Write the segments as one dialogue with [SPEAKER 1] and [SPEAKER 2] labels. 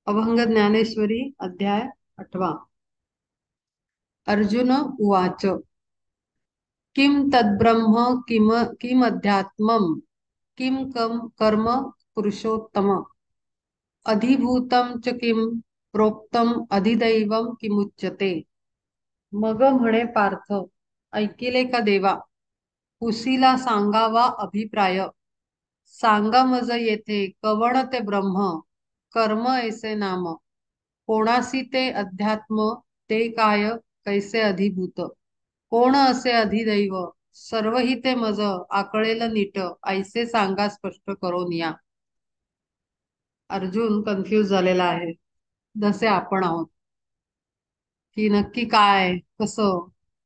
[SPEAKER 1] अभंग ज्ञानेश्वरी अध्याय 8। अर्जुन उवाच। किम तद्ब्रह्म किमध्यात्मम् किम कर्म पुरुषोत्तम अधिभूतं च किम प्रोक्तम अधिदैवम किमुच्यते। मग म्हणे पार्थ, ऐकिले का देवा? कुशीला सांगावा अभिप्राय। सांगा मज येथे कवण ते ब्रह्म, कर्म ऐसे नाम, कोणासी ते अध्यात्म, ते काय कैसे अधिभूत, कोण असे अधिदैव, सर्व ही ते मज आकळेल नीट, ऐसे सांगा स्पष्ट करून या। अर्जुन कन्फ्यूज झालेला आहे, जसे आपण आहोत, की नक्की काय, कसं,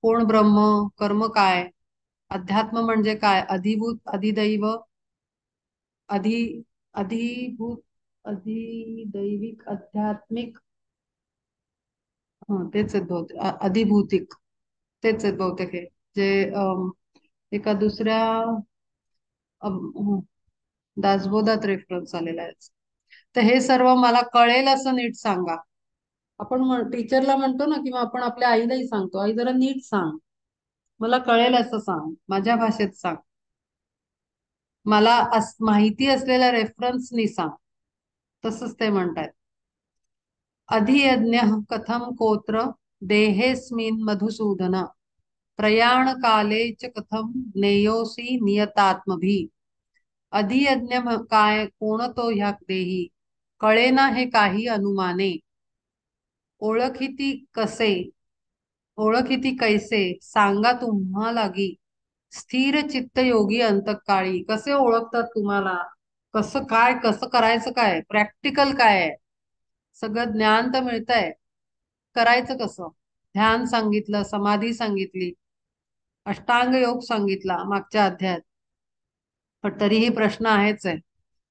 [SPEAKER 1] कोण ब्रह्म, कर्म काय, अध्यात्म म्हणजे काय, अधिभूत, अधिदैव, अधि अधिभूत, अधिदैविक, आध्यात्मिक, तेच आहेत बहुतेक, अधिभूतिक, तेच आहेत बहुतेक हे जे एका दुसऱ्या दासबोधात रेफरन्स आलेला आहे। तर हे सर्व मला कळेल असं नीट सांगा। आपण टीचरला म्हणतो ना, किंवा आपण आपल्या आईलाही सांगतो, आई जरा नीट सांग, मला कळेल असं सांग, माझ्या भाषेत सांग, मला माहिती असलेल्या रेफरन्सनी सांग। तसंच ते म्हणतायत। अधियज्ञ कथम कोत्र देहेस्मिन् मधुसूदन, प्रयाण काले च कथम ज्ञेयोसी नियतात्मभी। अधियज्ञ काय, कोण तो ह्या देही, कळेना हे काही अनुमाने, ओळखिती कसे, ओळखिती कैसे, सांगा तुम्हा लागी, स्थिर चित्त योगी अंतकाळी। कसे ओळखतात तुम्हाला, कसं काय, कसं करायचं, काय प्रॅक्टिकल काय आहे, सगळं ज्ञान तर मिळतंय, करायचं कसं। ध्यान सांगितलं, समाधी सांगितली, अष्टांग योग सांगितला मागच्या अध्यायात, पण तरीही प्रश्न आहेच आहे।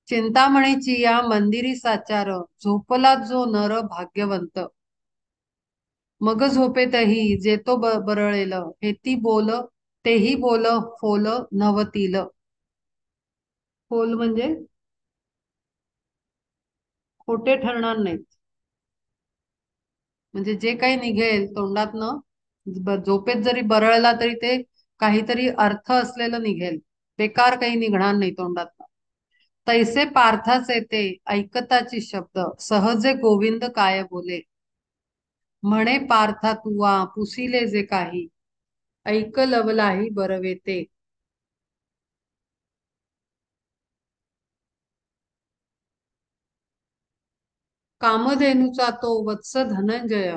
[SPEAKER 1] चिंतामणीची या मंदिरी साचार, झोपला जो नर भाग्यवंत, मग झोपेतही जे तो बरळेल, हे ती बोल तेही बोल फोल नवतील। फोल म्हणजे खोटे ठरणार नाहीत, म्हणजे जे काही निघेल तोंडातनं, झोपेत जरी बरळला तरी ते काहीतरी अर्थ असलेलं निघेल, बेकार काही निघणार नाही तोंडातनं। तैसे पार्थाचे ते ऐकताची शब्द, सहजे गोविंद काय बोले, म्हणे पार्था तुवा पुसिले जे काही, ऐक लवलाही बरवे ते। कामधेनूचा तो वत्स धनंजय,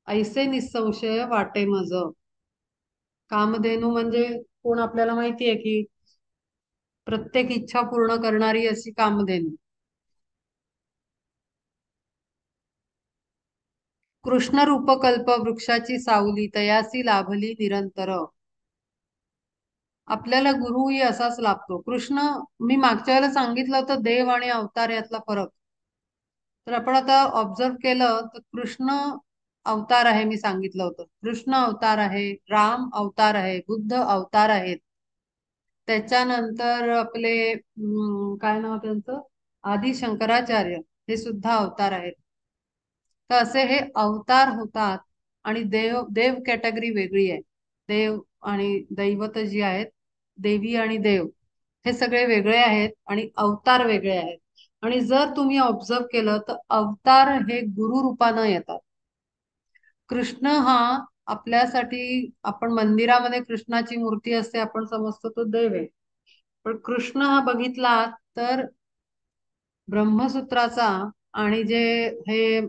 [SPEAKER 1] ऐसे निसंशय वाटे मज। कामधेनू म्हणजे कोण, आपल्याला माहिती आहे की प्रत्येक इच्छा पूर्ण करणारी अशी कामधेनू। कृष्ण रूपकल्प वृक्षाची सावली, तयासी लाभली निरंतर। आपल्याला गुरुही असाच लाभतो, कृष्ण। मी मागच्या वेळेला सांगितलं होतं देव आणि अवतार यातला फरक, तर आपण आता ऑब्झर्व केलं तर कृष्ण अवतार आहे, मी सांगितलं होतं कृष्ण अवतार आहे, राम अवतार आहे, बुद्ध अवतार आहेत, त्याच्यानंतर आपले काय नाव त्यांचं, आदि शंकराचार्य, हे सुद्धा अवतार आहेत। तर असे हे अवतार होतात, आणि देव देव कॅटेगरी वेगळी आहे। देव आणि दैवत जी आहेत, देवी आणि देव, हे सगळे वेगळे आहेत आणि अवतार वेगळे आहेत। आणि जर तुम्ही ऑब्झर्व केलं तर अवतार हे गुरु रूपानं येतात। कृष्ण हा आपल्यासाठी, आपण मंदिरामध्ये कृष्णाची मूर्ती असते, आपण समजतो तो देव आहे, पण कृष्ण हा बघितला तर ब्रह्मसूत्राचा, आणि जे हे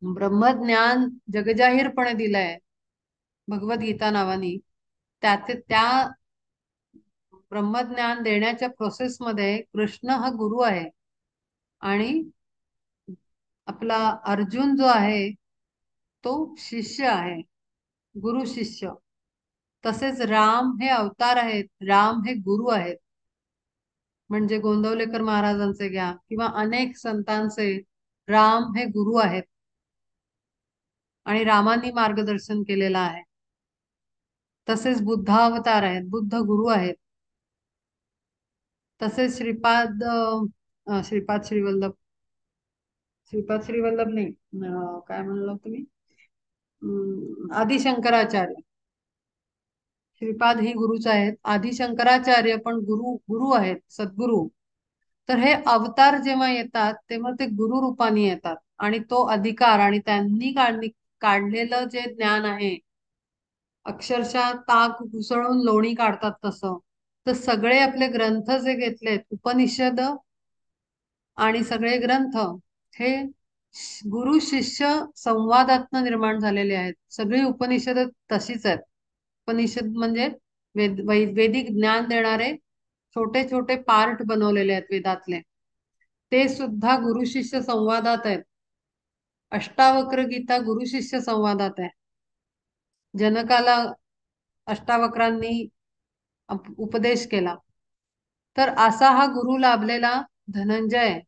[SPEAKER 1] ब्रह्मज्ञान जगजाहीरपणे दिलंय भगवद्गीता नावानी, त्या ब्रह्मज्ञान देण्याच्या प्रोसेसमध्ये कृष्ण हा गुरु आहे, आणि आपला अर्जुन जो आहे तो शिष्य आहे, गुरु शिष्य। तसेच राम हे अवतार आहेत, राम हे गुरु आहेत। म्हणजे गोंदवलेकर महाराजांचे घ्या किंवा अनेक संतांचे, राम हे गुरु आहेत, आणि रामांनी मार्गदर्शन केलेलं आहे। तसेच बुद्धावतार आहेत, बुद्ध गुरु आहेत। तसेच श्रीपाद श्रीवल्लभ, श्रीपाद श्रीवल्लभ नाही, काय म्हणलं तुम्ही? आदि शंकराचार्य. श्रीपाद ही गुरुच आहेत, आदि शंकराचार्य पण गुरु गुरु आहेत, सद्गुरु. तर हे अवतार जेव्हा येतात तेव्हा ते गुरु रूपाने येतात, आणि तो अधिकार आणि त्यांनी काढलेलं जे ज्ञान आहे, अक्षरशः ताक घुसळून लोणी काढतात तसं. तर सगळे आपले ग्रंथ जे घेतलेत, उपनिषद आणि सगळे ग्रंथ, हे गुरु शिष्य संवादातनं निर्माण झालेले आहेत. सगळी उपनिषद तशीच आहेत. उपनिषद म्हणजे वैदिक ज्ञान देणारे छोटे छोटे पार्ट बनवलेले आहेत वेदातले. ते सुद्धा गुरु शिष्य संवादात आहेत. अष्टावक्र गीता गुरु शिष्य संवादात आहे. जनकाला अष्टावक्रांनी उपदेश केला. तर असा हा गुरु लाभलेला धनंजय,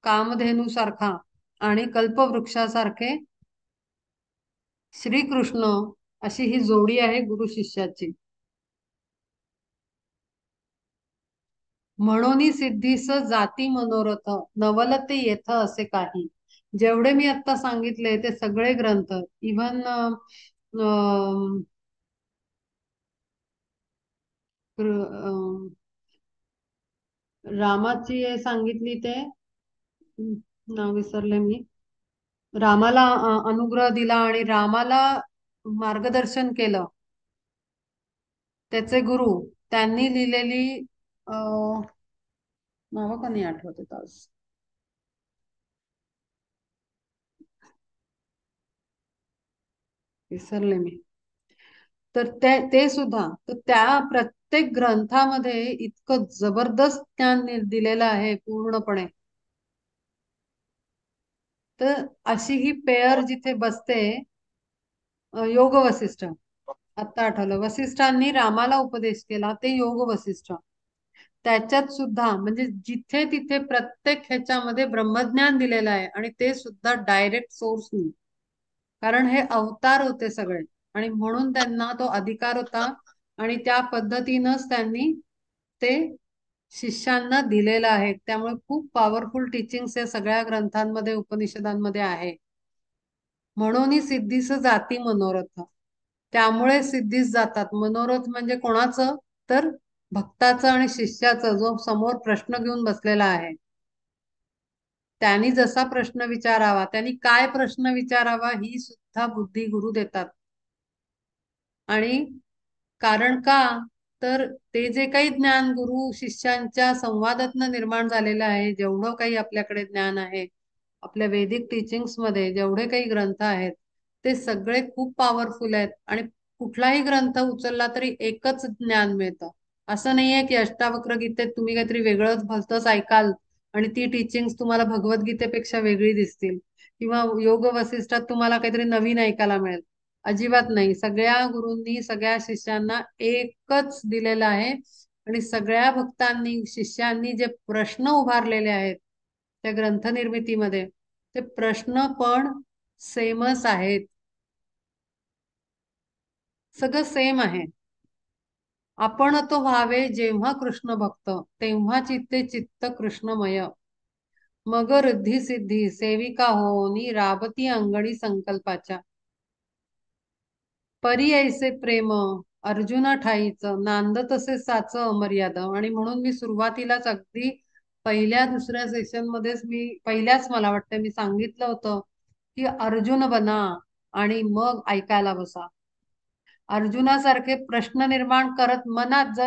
[SPEAKER 1] कामधेनू सारखा आणि कल्पवृक्षासारखे श्रीकृष्ण, अशी ही जोडी आहे गुरु शिष्याची. म्हणून सिद्धीस जाती मनोरथ, नवलते येथ असे काही. जेवढे मी आता सांगितले ते सगळे ग्रंथ, इव्हन रामाची सांगितली ते, नाव विसरले मी. रामाला अनुग्रह दिला आणि रामाला मार्गदर्शन केलं त्याचे गुरु, त्यांनी लिहिलेली नाव का नाही आठवत येत आज. विसरले मी. तर ते सुद्धा, तर त्या प्रत्येक ग्रंथामध्ये इतकं जबरदस्त ज्ञान दिलेलं आहे पूर्णपणे. तर अशी ही पेअर जिथे बसते, योग वसिष्ठ. आता आठवलं, वसिष्ठांनी रामाला उपदेश केला ते योग वसिष्ठ. त्याच्यात सुद्धा म्हणजे जिथे तिथे प्रत्येक ह्याच्यामध्ये ब्रह्मज्ञान दिलेलं आहे, आणि ते सुद्धा डायरेक्ट सोर्सनी. कारण हे अवतार होते सगळे, आणि म्हणून त्यांना तो अधिकार होता, आणि त्या पद्धतीनंच त्यांनी ते शिष्यांना दिलेलं आहे. त्यामुळे खूप पॉवरफुल टीचिंग्स या सगळ्या ग्रंथांमध्ये, उपनिषदांमध्ये आहे. म्हणून सिद्धीस जाती मनोरथ, त्यामुळे सिद्धीस जातात. मनोरथ म्हणजे कोणाचं? तर भक्ताचं आणि शिष्याचं, जो समोर प्रश्न घेऊन बसलेला आहे. त्यांनी जसा प्रश्न विचारावा, त्यांनी काय प्रश्न विचारावा, ही सुद्धा बुद्धी गुरु देतात. आणि कारण का, तर ते जे काही ज्ञान गुरु शिष्यांच्या संवादातनं निर्माण झालेलं आहे, जेवढं काही आपल्याकडे ज्ञान आहे, आपल्या वैदिक टीचिंग्स मध्ये जेवढे काही ग्रंथ आहेत, ते सगळे खूप पॉवरफुल आहेत. आणि कुठलाही ग्रंथ उचलला तरी एकच ज्ञान मिळतं. असं नाहीये की अष्टावक्र गीतेत तुम्ही काहीतरी वेगळंच भलतंच ऐकाल आणि ती टीचिंग्स तुम्हाला भगवद्गीतेपेक्षा वेगळी दिसतील, किंवा योग वसिष्ठात तुम्हाला काहीतरी नवीन ऐकायला मिळेल. अजिबात नाही. सगळ्या गुरूंनी सगळ्या शिष्यांना एकच दिलेलं आहे, आणि सगळ्या भक्तांनी, शिष्यांनी जे प्रश्न उभारलेले आहेत त्या ग्रंथ निर्मितीमध्ये, ते प्रश्न पण सेमच आहेत. सगळं सेम आहे. आपण तो व्हावे जेव्हा कृष्ण भक्त, तेव्हा चित्ते चित्त कृष्णमय. मग रिद्धी सिद्धी सेविका होनी, राबती अंगणी संकल्पाच्या. परी ऐसे प्रेम अर्जुना ठाईच, नांद तसे साच अमर्याद. आणि म्हणून मी सुरुवातीलाच अगदी पहिल्या दुसऱ्या सेशन मध्येच मी पहिल्याच, मला वाटतं मी सांगितलं होतं की अर्जुन बना आणि मग ऐकायला बसा. अर्जुनासारखे प्रश्न निर्माण करत मनात,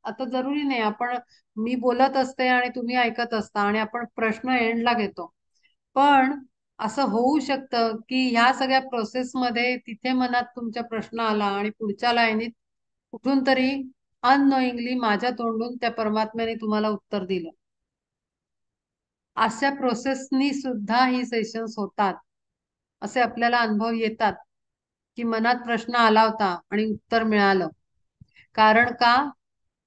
[SPEAKER 1] आता जरुरी नाही आपण, मी बोलत असते आणि तुम्ही ऐकत असता आणि आपण प्रश्न एंडला घेतो, पण असं होऊ शकतं की ह्या सगळ्या प्रोसेसमध्ये तिथे मनात तुमच्या प्रश्न आला आणि पुढच्या लाईनीत कुठून तरी अननोईंगली माझ्या तोंडून त्या परमात्म्याने तुम्हाला उत्तर दिलं. अशा प्रोसेसनी सुद्धा ही सेशन्स होतात. असे आपल्याला अनुभव येतात की मनात प्रश्न आला होता आणि उत्तर मिळालं. कारण का,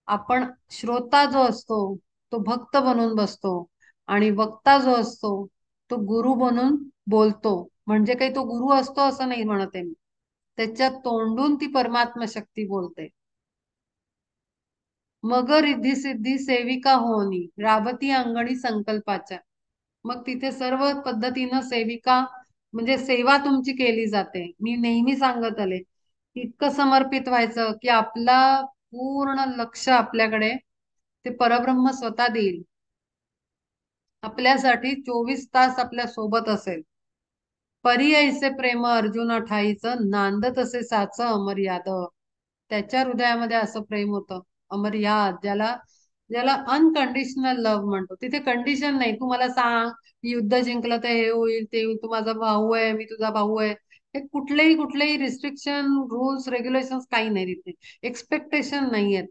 [SPEAKER 1] आपण श्रोता जो असतो तो भक्त बनून बसतो, आणि वक्ता जो असतो तो गुरु बनून बोलतो. म्हणजे काही तो गुरु असतो असं नाही म्हणते मी, त्याच्या तोंडून ती परमात्मा शक्ती बोलते. मग रिद्धी सिद्धी सेविका होनी, राबती अंगणी संकल्पाच्या. मग तिथे सर्व पद्धतीनं सेविका म्हणजे सेवा तुमची केली जाते. मी नेहमी सांगत आले, इतकं समर्पित व्हायचं की आपला पूर्ण लक्ष आपल्याकडे ते परब्रह्म स्वतः देईल. आपल्यासाठी 24 तास आपल्या सोबत असेल. परी ऐसे प्रेम अर्जुना ठाईचं, नांदत असे साच अमर्याद. त्याच्या हृदयामध्ये असं प्रेम होतं अमर्याद, ज्याला ज्याला अनकंडिशनल लव्ह म्हणतो. तिथे कंडिशन नाही, तू मला सांग युद्ध जिंकलं तर हे होईल ते होईल, तू माझा भाऊ आहे मी तुझा भाऊ आहे, हे कुठलेही रिस्ट्रिक्शन रूल्स रेग्युलेशन्स काही नाही तिथे. एक्सपेक्टेशन नाही आहेत.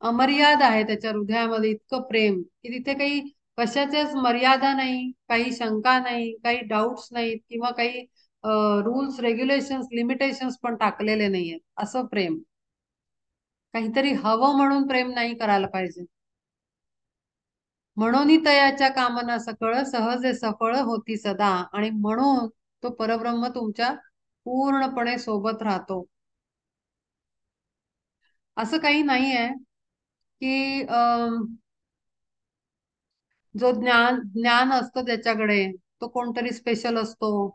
[SPEAKER 1] अमर्याद आहे त्याच्या हृदयामध्ये इतकं प्रेम की तिथे काही कशाच्याच मर्यादा नाही, काही शंका नाही, काही डाऊट्स नाहीत किंवा काही रूल्स रेग्युलेशन्स लिमिटेशन्स पण टाकलेले नाहीयेत. असं प्रेम. काहीतरी हवं म्हणून प्रेम नाही करायला पाहिजे. म्हणून तयाच्या कामना सकळ सहजे सफळ होती सदा, आणि म्हणून तो परब्रह्म तुमच्या पूर्णपणे सोबत राहतो. असं काही नाहीये की जो ज्ञान ज्ञान असतं त्याच्याकडे तो कोणतरी स्पेशल असतो,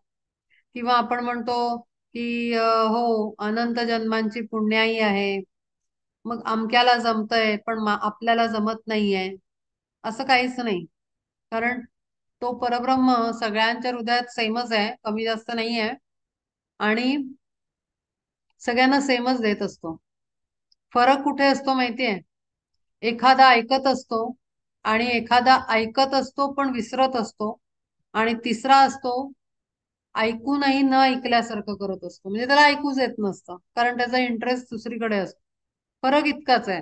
[SPEAKER 1] किंवा आपण म्हणतो की हो अनंत जन्मांची पुण्याई आहे, मग अमक्याला जमतंय पण आपल्याला जमत नाहीये. असं काहीच नाही. कारण तो परब्रह्म सगळ्यांच्या हृदयात सेमच आहे, कमी जास्त नाही आहे, आणि सगळ्यांना सेमच देत असतो. फरक कुठे असतो माहितीये? एखादा ऐकत असतो, आणि एखादा ऐकत असतो पण विसरत असतो, आणि तिसरा असतो ऐकूनही न ऐकल्यासारखं करत असतो, म्हणजे त्याला ऐकूच येत नसतं कारण त्याचा इंटरेस्ट दुसरीकडे असतो. फरक इतकाच आहे.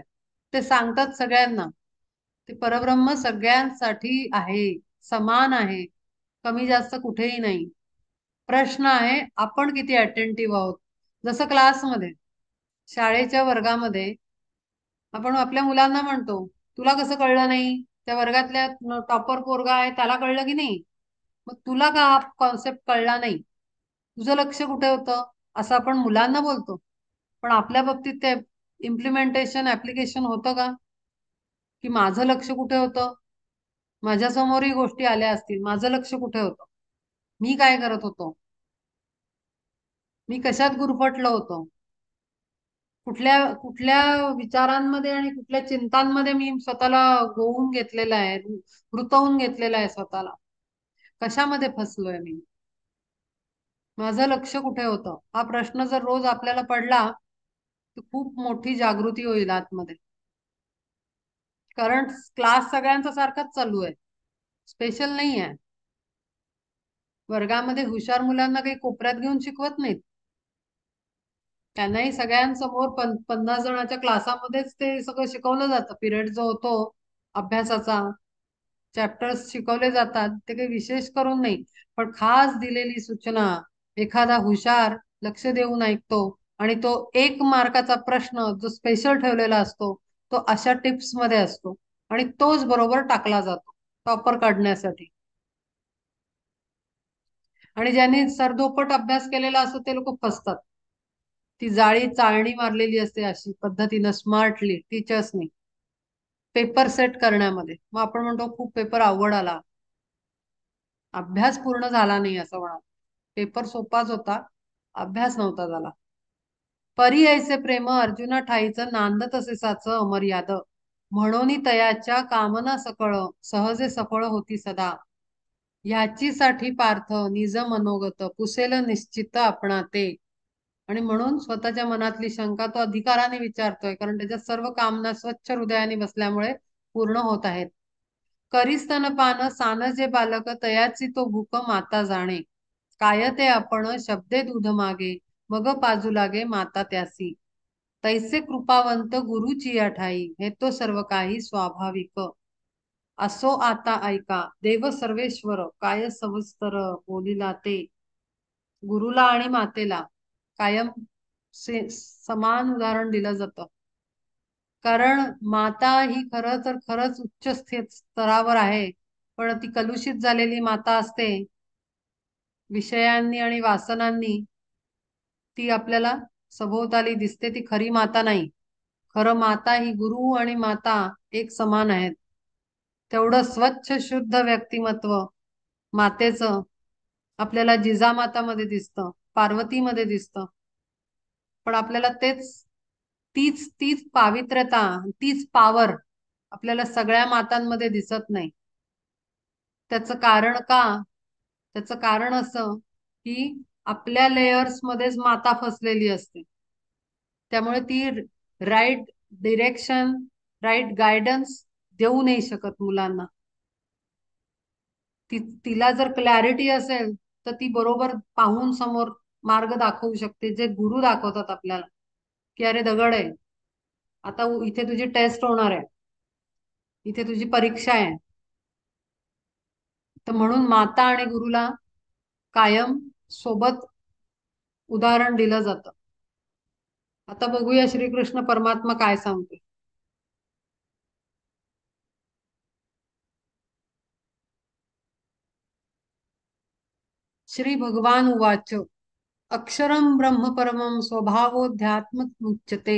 [SPEAKER 1] ते सांगतात सगळ्यांना, ते परब्रह्म सगळ्यांसाठी आहे, समान आहे, कमी जास्त कुठेही नाही. प्रश्न आहे आपण किती अटेंटिव्ह आहोत. जसं क्लासमध्ये, शाळेच्या वर्गामध्ये आपण आपल्या मुलांना म्हणतो, तुला कसं कळलं नाही? त्या वर्गातल्या टॉपर पोरगा आहे त्याला कळलं की नाही? मग तुला का हा कॉन्सेप्ट कळला नाही? तुझं लक्ष कुठे होतं? असं आपण मुलांना बोलतो. पण आपल्या बाबतीत ते इम्प्लिमेंटेशन ऍप्लिकेशन होतं का? की माझं लक्ष कुठे होतं? माझ्या समोरही गोष्टी आल्या असतील, माझं लक्ष कुठे होतं? मी काय करत होतो? मी कशात गुरफटलो होतो? कुठल्या कुठल्या विचारांमध्ये आणि कुठल्या चिंतांमध्ये मी स्वतःला गोवून घेतलेला आहे, रुतवून घेतलेला आहे स्वतःला? कशामध्ये फसलोय मी? माझं लक्ष कुठे होतं? हा प्रश्न जर रोज आपल्याला पडला तर खूप मोठी जागृती होईल आतमध्ये. कारण क्लास सगळ्यांचा सारखाच चालू आहे, स्पेशल नाही आहे. वर्गामध्ये हुशार मुलांना काही कोपऱ्यात घेऊन शिकवत नाहीत. त्यांनाही सगळ्यांसमोर 50 जणांच्या क्लासामध्येच ते सगळं शिकवलं जातं. पिरियड जो होतो अभ्यासाचा, चॅप्टर्स शिकवले जातात, ते काही विशेष करून नाही. पण खास दिलेली सूचना एखादा हुशार लक्ष देऊन ऐकतो, आणि तो 1 मार्काचा प्रश्न जो स्पेशल ठेवलेला असतो तो अशा टिप्स मध्ये असतो, आणि तोच बरोबर टाकला जातो टॉपर काढण्यासाठी. आणि ज्यांनी सरधोपट अभ्यास केलेला असतो ते लोक फसतात. ती जाळी चाळणी मारलेली असते अशी पद्धतीनं स्मार्टली टीचर्सनी पेपर सेट करण्यामध्ये. मग आपण म्हणतो खूप पेपर अवघड आला, अभ्यास पूर्ण झाला नाही असं म्हणा. पेपर सोपाच होता, अभ्यास नव्हता झाला. परी ऐसे प्रेम अर्जुना ठाईचं, नांदत असे साच अमर्याद. म्हणून तयाच्या कामना सकळ सहजे सफळ होती सदा. ह्याची साठी पार्थ निज मनोगत पुसेल निश्चित आपणा ते. आणि म्हणून स्वतःच्या मनातली शंका तो अधिकाराने विचारतोय, कारण त्याच्या सर्व कामना स्वच्छ हृदयाने बसल्यामुळे पूर्ण होत आहेत. करी स्तनपान सानजे बालक तयाची तो भूक माता जाणे. काय ते आपण शब्दे दूध मागे मग पाजू लागे माता त्यासी. तैसे कृपावंत गुरुची ठाई हे तो सर्व काही स्वाभाविक. असो आता ऐका देव सर्वेश्वर काय सविस्तर बोलिला ते. गुरुला आणि मातेला कायम समान उदाहरण दिलं जातं. कारण माता ही खरं तर खरंच उच्च स्तरावर आहे, पण ती कलुषित झालेली माता असते विषयांनी आणि वासनांनी. ती आपल्याला सभोवताली दिसते, ती खरी माता नाही. खरं माता ही गुरु आणि माता एक समान आहेत. तेवढं स्वच्छ शुद्ध व्यक्तिमत्व मातेचं आपल्याला जिजामातामध्ये दिसतं, पार्वतीमध्ये दिसतं. पण आपल्याला तीच तीच पावित्र्यता, तीच पावर आपल्याला सगळ्या मातांमध्ये दिसत नाही. त्याचं कारण का? त्याचं कारण असं की आपल्या लेयर्स मध्येच माता फसलेली असते. त्यामुळे ती राईट डिरेक्शन, राईट गायडन्स देऊ नाही शकत मुलांना. तिला जर क्लॅरिटी असेल तर ती बरोबर पाहून समोर मार्ग दाखवू शकते, जे गुरु दाखवतात आपल्याला, की अरे दगड आहे, आता इथे तुझी टेस्ट होणार आहे, इथे तुझी परीक्षा आहे. तर म्हणून माता आणि गुरुला कायम सोबत उदाहरण दिलं जातं. आता बघूया श्रीकृष्ण परमात्मा काय सांगते. श्री भगवान उवाच अक्षरं ब्रह्म परमं स्वभावोऽध्यात्ममुच्यते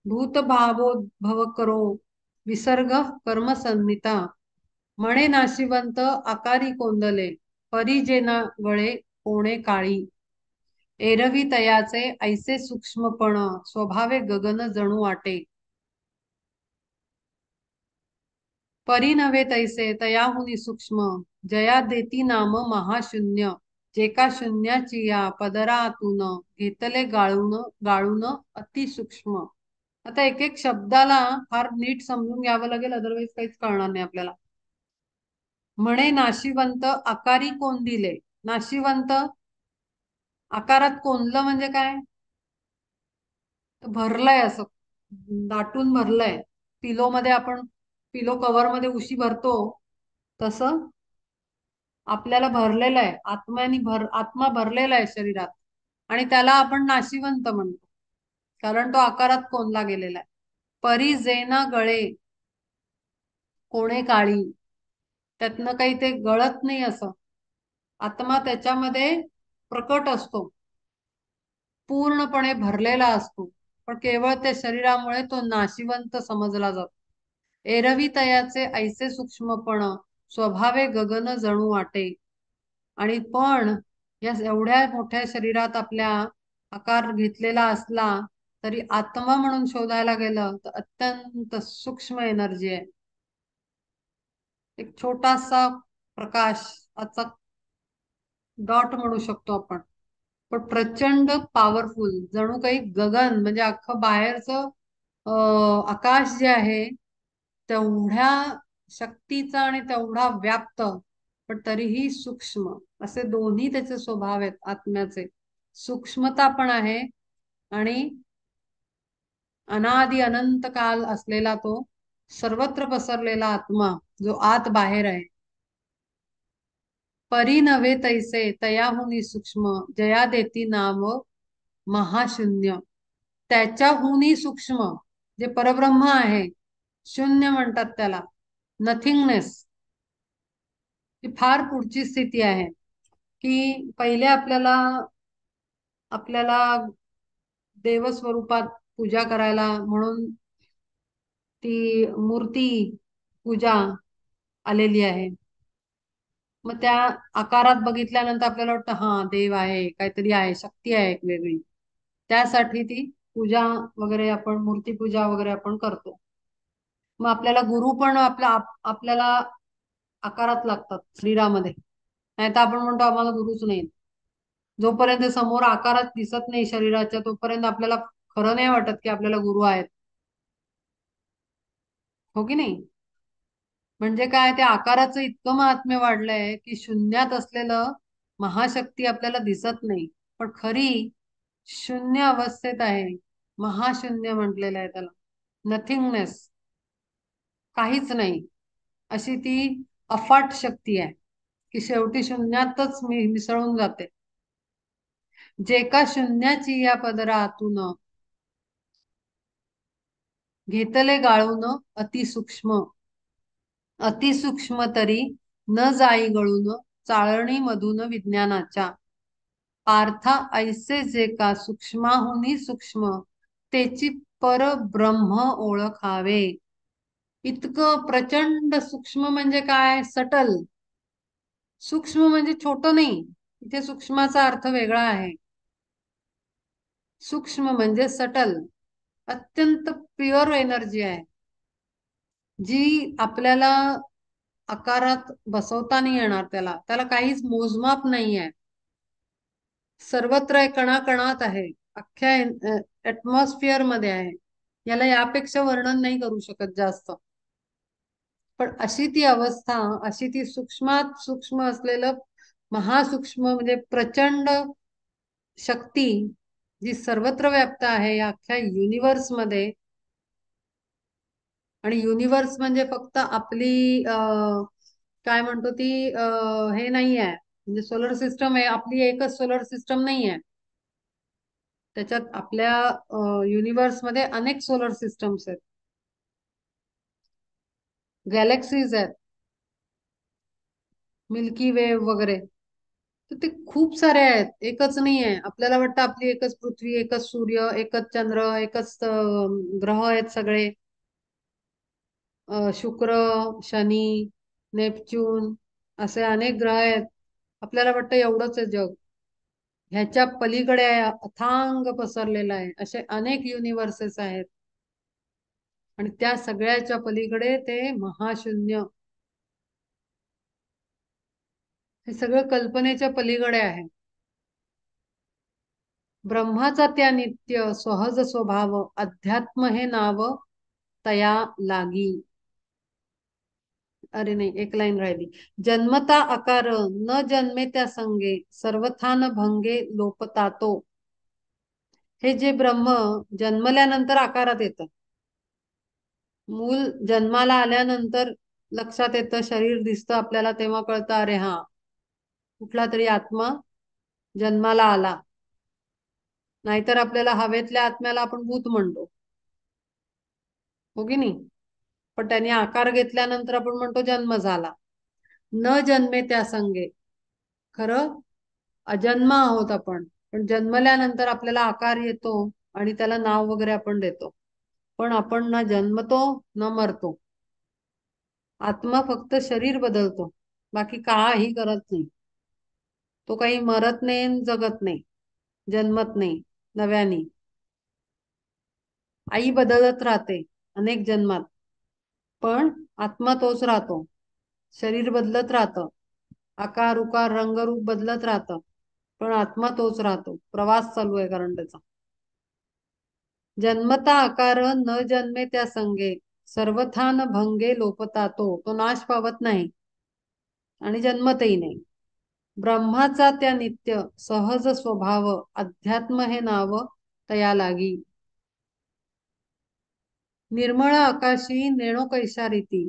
[SPEAKER 1] भूतभावोद्भव करो विसर्ग कर्म संहिता मणे नाशिवंत आकारी कोंदले परिजेना गळे कोणे काळी एरवी तयाचे ऐसे सूक्ष्मपण स्वभावे गगन जणू वाटे परी नव्हे तैसे तयाहुनी सूक्ष्म जया देती नाम महाशून्य जेका शून्याची या पदरातून घेतले गाळून गाळून अतिसूक्ष्म. आता एक एक शब्दाला फार नीट समजून घ्यावं लागेल, अदरवाईज काहीच कळणार नाही आपल्याला. म्हणे नाशिवंत आकारी कोंदिले. नाशिवंत आकारात कोंदलं म्हणजे काय? तर भरलंय, असं दाटून भरलंय. पिलो मध्ये आपण पिलो कव्हर मध्ये उशी भरतो तसं आपल्याला भरलेलं आहे, आत्मा भरलेला आहे शरीरात. आणि त्याला आपण नाशिवंत म्हणतो, कारण तो आकारात कोंदला गेलेला आहे. परी जेना गळे कोणे काळी, त्यातनं काही ते गळत नाही असं. आत्मा त्याच्यामध्ये प्रकट असतो, पूर्णपणे भरलेला असतो, पण केवळ त्या शरीरामुळे तो नाशिवंत समजला जातो. एरवी तयाचे ऐसे सूक्ष्मपण स्वभावे गगन जणू वाटे. आणि पण या एवढ्या मोठ्या शरीरात आपल्या आकार घेतलेला असला तरी आत्मा म्हणून शोधायला गेलं तर अत्यंत सूक्ष्म एनर्जी आहे. एक छोटासा प्रकाशाचा डॉट म्हणू शकतो आपण, पण प्रचंड पॉवरफुल, जणू काही गगन म्हणजे अख्खं बाहेरचं आकाश जे आहे तेवढ्या शक्तीचा आणि तेवढा व्याप्त, पण तरीही सूक्ष्म. असे दोन्ही त्याचे स्वभाव आहेत आत्म्याचे. सूक्ष्मता पण आहे आणि अनादि अनंत काल असलेला तो सर्वत्र पसरलेला आत्मा जो आत बाहेर आहे. परी नव्हे तैसे तयाहुनी सूक्ष्म जया देती नाव महाशून्य. त्याच्याहुनी सूक्ष्म जे परब्रह्म आहे, शून्य म्हणतात त्याला, नथिंगनेस. ही फार पुढची स्थिती आहे, की पहिले आपल्याला आपल्याला देवस्वरूपात पूजा करायला म्हणून ती मूर्ती पूजा आलेली आहे. मग त्या आकारात बघितल्यानंतर आपल्याला वाटतं हा देव आहे, काहीतरी आहे, शक्ती आहे एक वेगळी. त्यासाठी ती पूजा वगैरे आपण, मूर्ती पूजा वगैरे आपण करतो. मग आपल्याला गुरु पण आपल्याला आकारात लागतात शरीरामध्ये, नाही तर आपण म्हणतो आम्हाला गुरुच नाही. जोपर्यंत समोर आकारात दिसत नाही शरीराच्या, तोपर्यंत आपल्याला खरं नाही वाटत की आपल्याला गुरु आहेत. हो की नाही? म्हणजे काय, त्या आकाराचं इतकं महात्म्य वाढलंय की शून्यात असलेलं महाशक्ती आपल्याला दिसत नाही, पण खरी शून्य अवस्थेत आहे. महाशून्य म्हटलेलं आहे त्याला, नथिंगनेस, काहीच नाही. अशी ती अफाट शक्ती आहे की शेवटी शून्यातच मिसळून जाते. जे का शून्याची या पदरातून घेतले गाळून अतिसूक्ष्म. अतिसूक्ष्म तरी न जाई गळून चाळणी मधून विज्ञानाच्या. पार्था ऐसे जे का सूक्ष्माहुनी सूक्ष्म तेची परब्रह्म ओळखावे. इतकं प्रचंड सूक्ष्म म्हणजे काय? सटल. सूक्ष्म म्हणजे छोटं नाही. इथे सूक्ष्माचा अर्थ वेगळा आहे. सूक्ष्म म्हणजे सटल, अत्यंत प्युअर एनर्जी आहे, जी आपल्याला आकारात बसवता नाही येणार. त्याला त्याला काहीच मोजमाप नाही आहे. सर्वत्र आहे, कणाकणात आहे, अख्ख्या ऍटमॉस्फिअर मध्ये आहे. याला यापेक्षा वर्णन नाही करू शकत जास्त. पण अशी ती अवस्था, अशी ती सूक्ष्मात सूक्ष्म असलेलं महासूक्ष्म म्हणजे प्रचंड शक्ती, जी सर्वत्र व्याप्त आहे या अख्ख्या युनिव्हर्स मध्ये. आणि युनिव्हर्स म्हणजे फक्त आपली काय म्हणतो ती हे नाही आहे. म्हणजे सोलर सिस्टम आहे, आपली एकच सोलर सिस्टम नाही आहे. त्याच्यात आपल्या युनिव्हर्स मध्ये अनेक सोलर सिस्टम्स आहेत, गॅलेक्सीज आहेत, मिल्की वेव वगैरे. तर ते खूप सारे आहेत, एकच नाही आहे. आपल्याला वाटतं आपली एकच पृथ्वी, एकच सूर्य, एकच चंद्र, एकच ग्रह आहेत सगळे. शुक्र, शनी, नेपच्यून, असे अनेक ग्रह आहेत. आपल्याला वाटतं एवढंच आहे जग. ह्याच्या पलीकडे अथांग पसरलेला आहे, असे अनेक युनिव्हर्सेस आहेत. आणि त्या सगळ्याच्या पलीकडे ते महाशून्य, हे सगळं कल्पनेच्या पलीकडे आहे. ब्रह्माचा त्या नित्य सहज स्वभाव, अध्यात्म हे नाव तया लागी. अरे नाही, एक लाईन राहिली. जन्मता आकार न जन्मे त्या संगे, सर्वथान भंगे लोपता तो. हे जे ब्रह्म जन्मल्यानंतर आकारात येतं. मूल जन्माला आल्यानंतर लक्षात येतं, शरीर दिसतं आपल्याला, तेव्हा कळतं अरे हा कुठला तरी आत्मा जन्माला आला. नाहीतर आपल्याला हवेतल्या आत्म्याला आपण भूत म्हणतो, हो की नाही? पण त्याने आकार घेतल्यानंतर आपण म्हणतो जन्म झाला. न जन्मे त्या संगे, खरं अजन्मा आहोत आपण, पण जन्मल्यानंतर आपल्याला आकार येतो आणि त्याला नाव वगैरे आपण देतो. पण आपण ना जन्मतो न मरतो. आत्मा फक्त शरीर बदलतो, बाकी काही करत नाही. तो काही मरत नाही आणि जगत नाही, जन्मत नाही नव्याने. आई बदलत राहते अनेक जन्मात, पण आत्मा तोच राहतो. शरीर बदलत राहतं, आकार उकार रंगरूप बदलत राहतं, पण आत्मा तोच राहतो. प्रवास चालू आहे कारण त्याचा. जन्मता आकार न जन्मे त्या संगे, सर्वथान भंगे लोपता तो. तो नाश पावत नाही आणि जन्मतही नाही. ब्रह्माचा त्या नित्य सहज स्वभाव, अध्यात्म हे नाव तया लागी. निर्मळ आकाशी नेणो कैशारीती,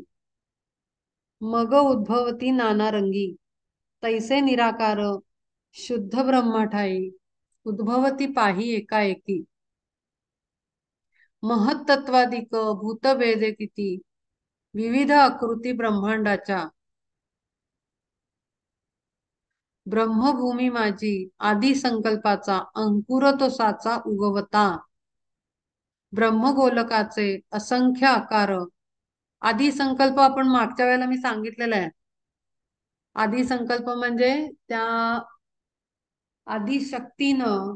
[SPEAKER 1] मग उद्भवती नाना रंगी. तैसे निराकार शुद्ध ब्रह्मठाई, उद्भवती पाही एकाएकी. महत्त्वादिक भूतभेदे किती, विविध आकृती ब्रह्मांडाच्या. ब्रह्मभूमी माझी आदी संकल्पाचा, अंकुर तो साचा उगवता. ब्रह्मगोलकाचे असंख्य आकार. आदी संकल्प आपण मागच्या वेळेला मी सांगितलेलं आहे. आदी संकल्प म्हणजे त्या आदिशक्तीनं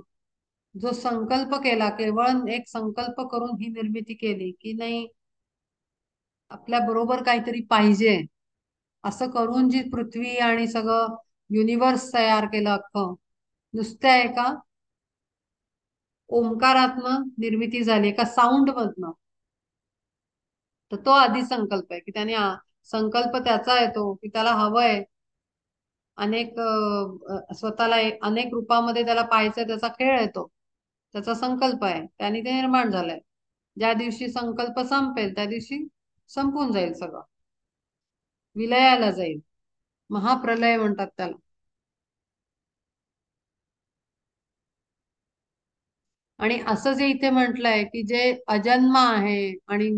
[SPEAKER 1] जो संकल्प केला, केवळ एक संकल्प करून ही निर्मिती केली की नाही, आपल्या बरोबर काहीतरी पाहिजे असं करून जी पृथ्वी आणि सगळं युनिव्हर्स तयार केलं अख्खं, नुसत्या एका ओंकारात्मक निर्मिती झाली, एका साऊंड मधनं. तर तो आधी संकल्प आहे की त्याने संकल्प त्याचा येतो की त्याला हवंय अनेक स्वतःला अनेक रूपामध्ये त्याला पाहायचंय, त्याचा खेळ येतो, त्याचा संकल्प आहे, त्याने ते निर्माण झालंय. ज्या दिवशी संकल्प संपेल त्या दिवशी संपून जाईल सगळं, विलयाला जाईल. महाप्रलय म्हणतात त्याला. आणि असं जे इथे म्हटलंय की जे अजन्मा आहे आणि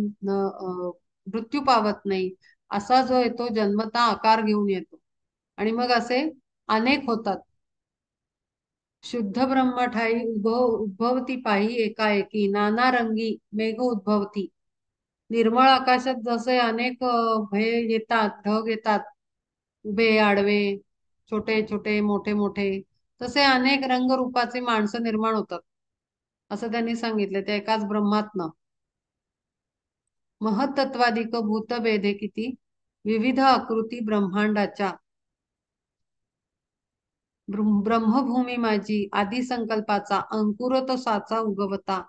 [SPEAKER 1] मृत्यू पावत नाही, असा जो येतो जन्मता आकार घेऊन येतो. आणि मग असे अनेक होतात. शुद्ध ब्रह्मठाई उद्भवती पाही एकाएकी, नाना रंगी मेघ उद्भवती. निर्मळ आकाशात जसे अनेक हे येतात, ढग येतात, उभे आडवे, छोटे छोटे मोठे मोठे, तसे अनेक रंगरूपाचे माणसं निर्माण होतात असं त्यांनी सांगितलं त्या एकाच ब्रह्मातनं. महत्त्वादिक भूतभेदे किती, विविध आकृती ब्रह्मांडाच्या, ब्रह्मभूमी माझी आदी संकल्पाचा अंकुर तो साचा उगवता,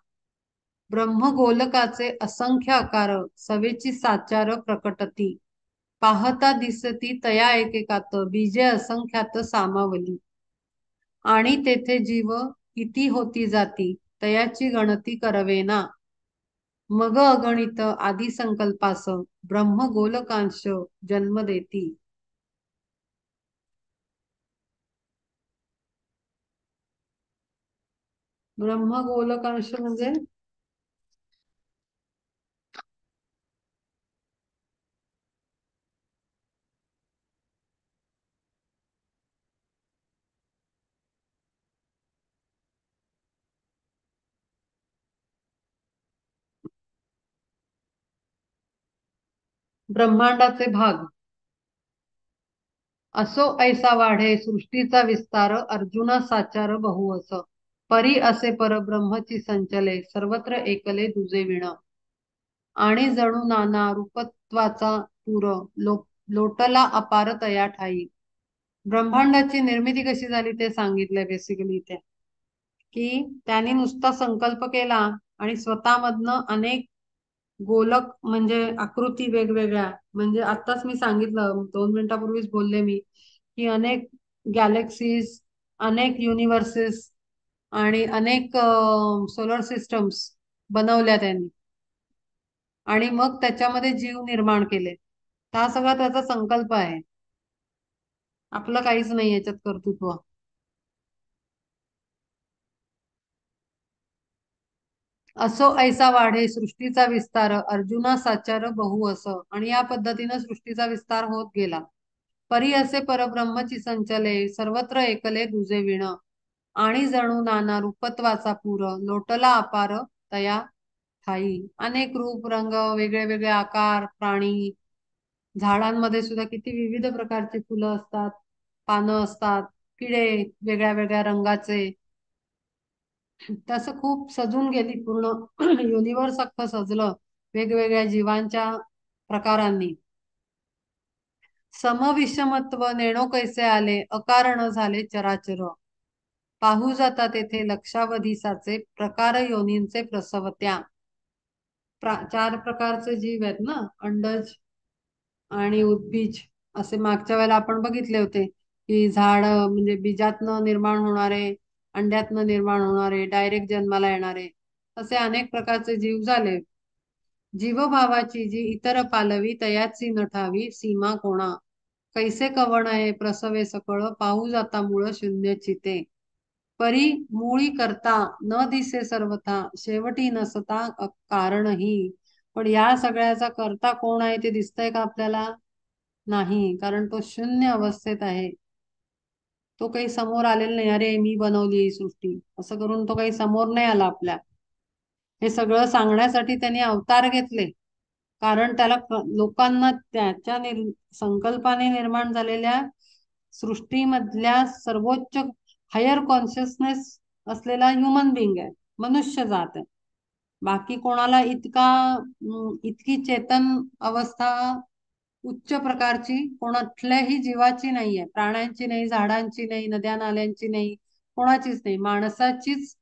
[SPEAKER 1] ब्रह्मगोलकाचे असंख्य आकार सवेची साचार प्रकटती, पाहता दिसती तया एकेकात बीजे असंख्यात सामावली, आणि तेथे जीव किती होती जाती तयाची गणती करवेना, मग अगणित आदी संकल्पास ब्रह्मगोलकांश जन्म देती. ब्रह्मगोलकांश म्हणजे ब्रह्मांडाचे भाग. असो ऐसा वाढे सृष्टीचा विस्तार अर्जुना साचार बहु अस, परी असे परब्रह्मची संचले सर्वत्र एकले दुजे विण, आणि जणू नाना रूपत्वाचा पूर लोटला अपार तया ठाई. ब्रह्मांडाची निर्मिती कशी झाली ते सांगितलंय बेसिकली इथे, की त्यांनी नुसता संकल्प केला आणि स्वतःमधनं अनेक गोलक म्हणजे आकृती वेगवेगळ्या, म्हणजे आत्ताच मी सांगितलं 2 मिनिटापूर्वीच बोलले मी, की अनेक गॅलेक्सीज, अनेक युनिव्हर्सेस आणि अनेक सोलर सिस्टम्स बनवल्या त्यांनी, आणि मग त्याच्यामध्ये जीव निर्माण केले. हा सगळा त्याचा संकल्प आहे, आपलं काहीच नाही याच्यात कर्तृत्व. असो ऐसा वाढे सृष्टीचा विस्तार अर्जुना साचार बहु असं, आणि या पद्धतीनं सृष्टीचा विस्तार होत गेला. परी असे परब्रह्मची संचले सर्वत्र एकले दुजे विण, आणि जणू नाना रूपत्वाचा पूर लोटला अपार तया ठाई. अनेक रूप रंग वेगळे वेगळे आकार प्राणी, झाडांमध्ये सुद्धा किती विविध प्रकारची फुलं असतात, पानं असतात, किडे वेगळ्या वेगळ्या रंगाचे, तसं खूप सजून गेली पूर्ण युनिवर्स अख्खं सजलं वेगवेगळ्या जीवांच्या प्रकारांनी. समविषमत्व नेणो कैसे आले अकारण झाले चराचर, पाहू जाता तेथे लक्षावधीसाचे प्रकार योनींचे प्रसवत्या. 4 प्रकारचे जीव आहेत ना, अंडज आणि उद्बीज, असे मागच्या वेळेला आपण बघितले होते, की झाड म्हणजे बीजातनं निर्माण होणारे, अंड्यातनं निर्माण होणारे, डायरेक्ट जन्माला येणारे, असे अनेक प्रकारचे जीव झाले. जीवभावाची जी इतर पालवी तयाची नठावी सीमा कोणा, कैसे कवण आहे प्रसवे सकळ पाहू जाता मूळ शून्य चिते, परी मूळी करता न दिसे सर्वथा शेवटी नसता कारणही. पण या सगळ्याचा करता कोण आहे ते दिसतंय का आपल्याला? नाही, कारण तो शून्य अवस्थेत आहे. तो काही समोर आलेला नाही, अरे मी बनवली ही सृष्टी असं करून तो काही समोर नाही आला आपल्या. हे सगळं सांगण्यासाठी त्यांनी अवतार घेतले, कारण त्याला लोकांना त्याच्या संकल्पाने निर्माण झालेल्या सृष्टीमधल्या सर्वोच्च हायर कॉन्शियसनेस असलेला ह्युमन बिंग आहे, मनुष्य जात आहे. बाकी कोणाला इतकी चेतन अवस्था उच्च प्रकारची कोणातल्याही जीवाची नाहीये, प्राण्यांची नाही, झाडांची नाही, नद्या नाल्यांची नाही, कोणाचीच नाही. माणसाचीच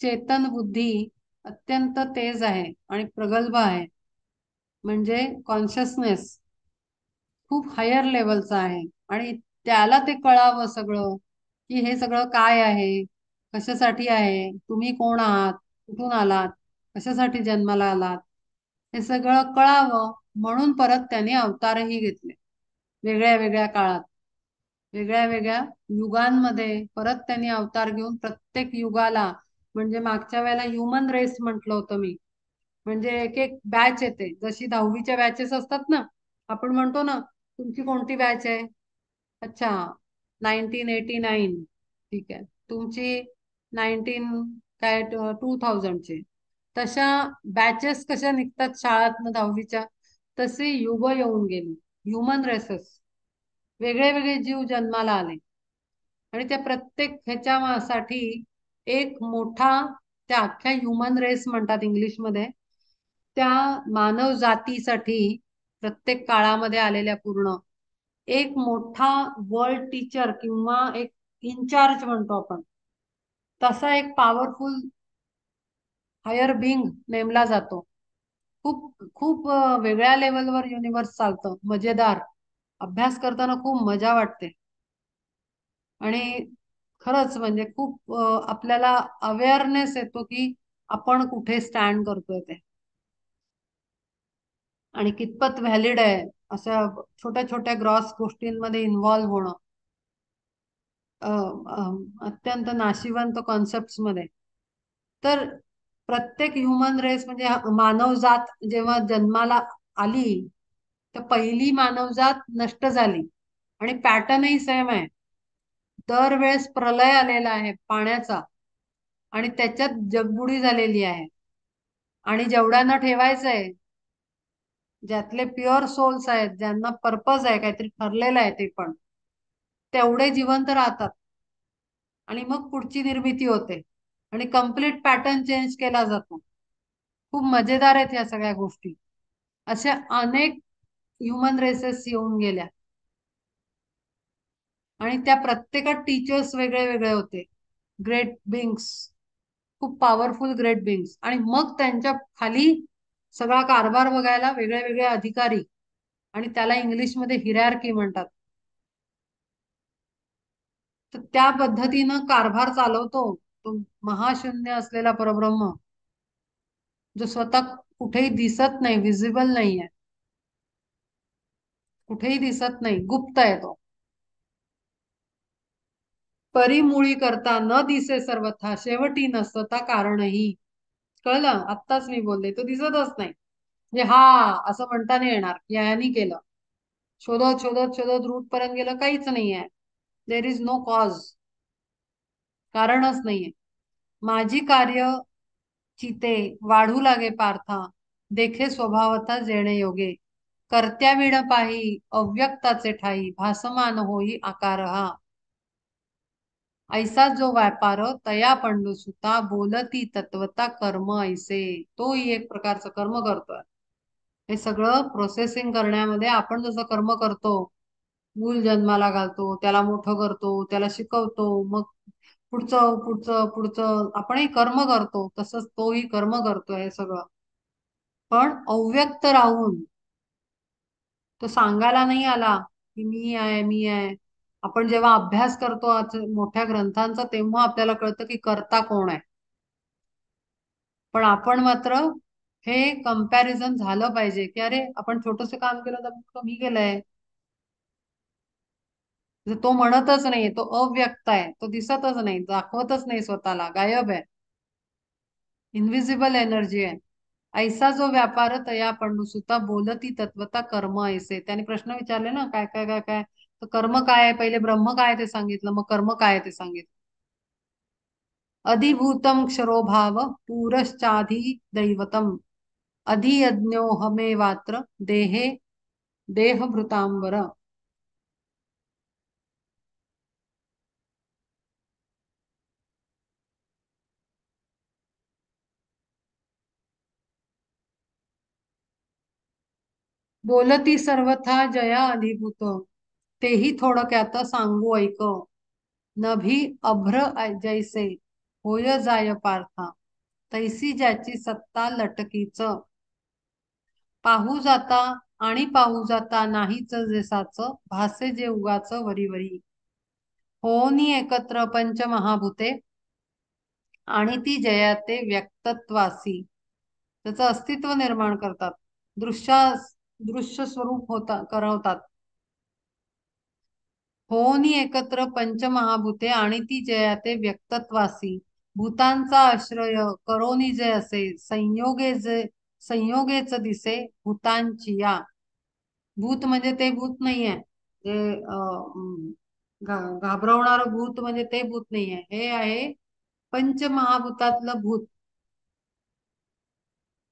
[SPEAKER 1] चेतन बुद्धी अत्यंत तेज आहे आणि प्रगल्भ आहे, म्हणजे कॉन्शियसनेस खूप हायर लेवलचं आहे. आणि त्याला ते कळावं सगळं, की हे सगळं काय आहे, कशासाठी आहे, तुम्ही कोण आहात, कुठून आलात, कशासाठी जन्माला आलात, हे सगळं कळावं म्हणून परत त्यांनी अवतारही घेतले. वेगळ्या वेगळ्या काळात, वेगळ्या वेगळ्या युगांमध्ये परत त्यांनी अवतार घेऊन प्रत्येक युगाला, म्हणजे मागच्या वेळेला ह्युमन रेस म्हटलं होतं मी, म्हणजे एक एक बॅच येते, जशी 10वीच्या बॅचेस असतात ना, आपण म्हणतो ना तुमची कोणती बॅच आहे, अच्छा 1989, ठीक आहे, तुमची 19 काय 2000ची, तशा बॅचेस कशा निघतात शाळातनं 10वीच्या, तसे युग येऊन गेली. ह्युमन रेसेस, वेगळे वेगळे जीव जन्माला आले. आणि त्या प्रत्येक ह्याच्यासाठी एक मोठा, त्या अख्ख्या ह्युमन रेस म्हणतात इंग्लिशमध्ये, त्या मानव जातीसाठी प्रत्येक काळामध्ये आलेल्या पूर्ण एक मोठा वर्ल्ड टीचर किंवा एक इन्चार्ज म्हणतो आपण, तसा एक पॉवरफुल हायर बिंग नेमला जातो. खूप खूप वेगळ्या लेवलवर युनिवर्स चालतं, मजेदार. अभ्यास करताना खूप मजा वाटते. आणि खरंच म्हणजे खूप आपल्याला अवेअरनेस येतो की आपण कुठे स्टँड करतोय ते, आणि कितपत व्हॅलिड आहे अशा छोट्या छोट्या ग्रॉस गोष्टींमध्ये इन्व्हॉल्व्ह होणं, अत्यंत नाशिवंत कॉन्सेप्ट मध्ये. तर प्रत्येक ह्युमन रेस म्हणजे मानव जात जेव्हा जन्माला आली, तर पहिली मानवजात नष्ट झाली. आणि पॅटर्नही सेम आहे. दरवेळेस प्रलय आलेला आहे पाण्याचा, आणि त्याच्यात जगबुडी झालेली आहे. आणि जेवढ्यांना ठेवायचंय, ज्यातले प्युअर सोल्स आहेत, ज्यांना पर्पज आहे, काहीतरी ठरलेलं आहे, ते पण तेवढे जिवंत राहतात. आणि मग पुढची निर्मिती होते आणि कम्प्लीट पॅटर्न चेंज केला जातो. खूप मजेदार आहेत या सगळ्या गोष्टी. अशा अनेक ह्युमन रेसेस येऊन गेल्या, आणि त्या प्रत्येकात टीचर्स वेगळे वेगळे होते, ग्रेट बिंग्स, खूप पॉवरफुल ग्रेट बिंग्स. आणि मग त्यांच्या खाली सगळा कारभार बघायला वेगळे वेगळे अधिकारी, आणि त्याला इंग्लिशमध्ये हिरॅर्की म्हणतात. तर त्या पद्धतीनं कारभार चालवतो तो महाशून्य असलेला परब्रह्म, जो स्वतः कुठेही दिसत नाही, विजिबल नाहीये, कुठेही दिसत नाही, गुप्त आहे तो. परिमुळी करता न दिसे सर्वथा, शेवटी नसता कारणही. कळलं? आत्ताच मी बोलले, तो दिसतच नाही. म्हणजे हा असं म्हणता नाही येणार की यानी केलं. शोधत शोधत शोधत रूट पर्यंत गेलं, काहीच नाहीये. देर इज नो कॉज, कारणच नाहीये. माझी कार्य चिते वाढू लागे पार्था, देखे स्वभावता जेणे योगे, कर्त्या विण पाही अव्यक्ताचे ठाई, भासमान होई आकार हा. ऐसा जो व्यापार तया पंडू सुता, बोलती तत्वता कर्म ऐसे. तोही एक प्रकारचं कर्म करतोय. हे सगळं प्रोसेसिंग करण्यामध्ये आपण जसं कर्म करतो, मूल जन्माला घालतो, त्याला मोठं करतो, त्याला शिकवतो, मग पुढचं पुढचं पुढचं आपणही कर्म करतो, तसंच तोही कर्म करतोय हे सगळं. पण अव्यक्त राहून, तो सांगायला नाही आला की मी आहे मी आहे. आपण जेव्हा अभ्यास करतो मोठ्या ग्रंथांचा, तेव्हा आपल्याला कळतं की कर्ता कोण आहे. पण आपण मात्र हे कंपॅरिझन झालं पाहिजे की अरे आपण छोटस काम केलं तर कमी केलंय. तो म्हणतच नाही, तो अव्यक्त आहे, तो दिसतच नाही, दाखवतच नाही, स्वतःला गायब आहे, इनविजिबल एनर्जी आहे. ऐसा जो व्यापार तया पंडुसुता, बोलती तत्वता कर्म ऐसे. त्याने प्रश्न विचारले ना, काय काय काय काय, तर कर्म काय आहे, पहिले ब्रह्म काय ते सांगितलं, मग कर्म काय ते सांगितलं. अधिभूतम क्षरोभाव पूरश्चाधी दैवतम, अधियज्ञोहमेवात्र देहे देहभृतांबर. बोलती सर्वथा जया अधिभूत, तेही थोडक्यात सांगू ऐक, नभी अभ्र जैसे होय जाय पार्था, तैसी ज्याची सत्ता लटकीच, पाहू जाता आणि पाहू जाता नाहीच जेसाच, भासे जे उगाच वरीवरी. होनी एकत्र पंचमहाभूते, आणि ती जयाते व्यक्तत्वासी. त्याचं अस्तित्व निर्माण करतात, दृश्य दृश्य स्वरूप करवतात. होनी एकत्र पंचमहाभूते, आणि ती जयाते व्यक्तत्वासी. भूतांचा आश्रय करोनी जे असे, संयोगेच दिसे भूतांची या. भूत म्हणजे ते भूत नाहीये जे घाबरवणारं भूत, म्हणजे ते भूत नाहीये, हे आहे पंचमहाभूतातलं भूत.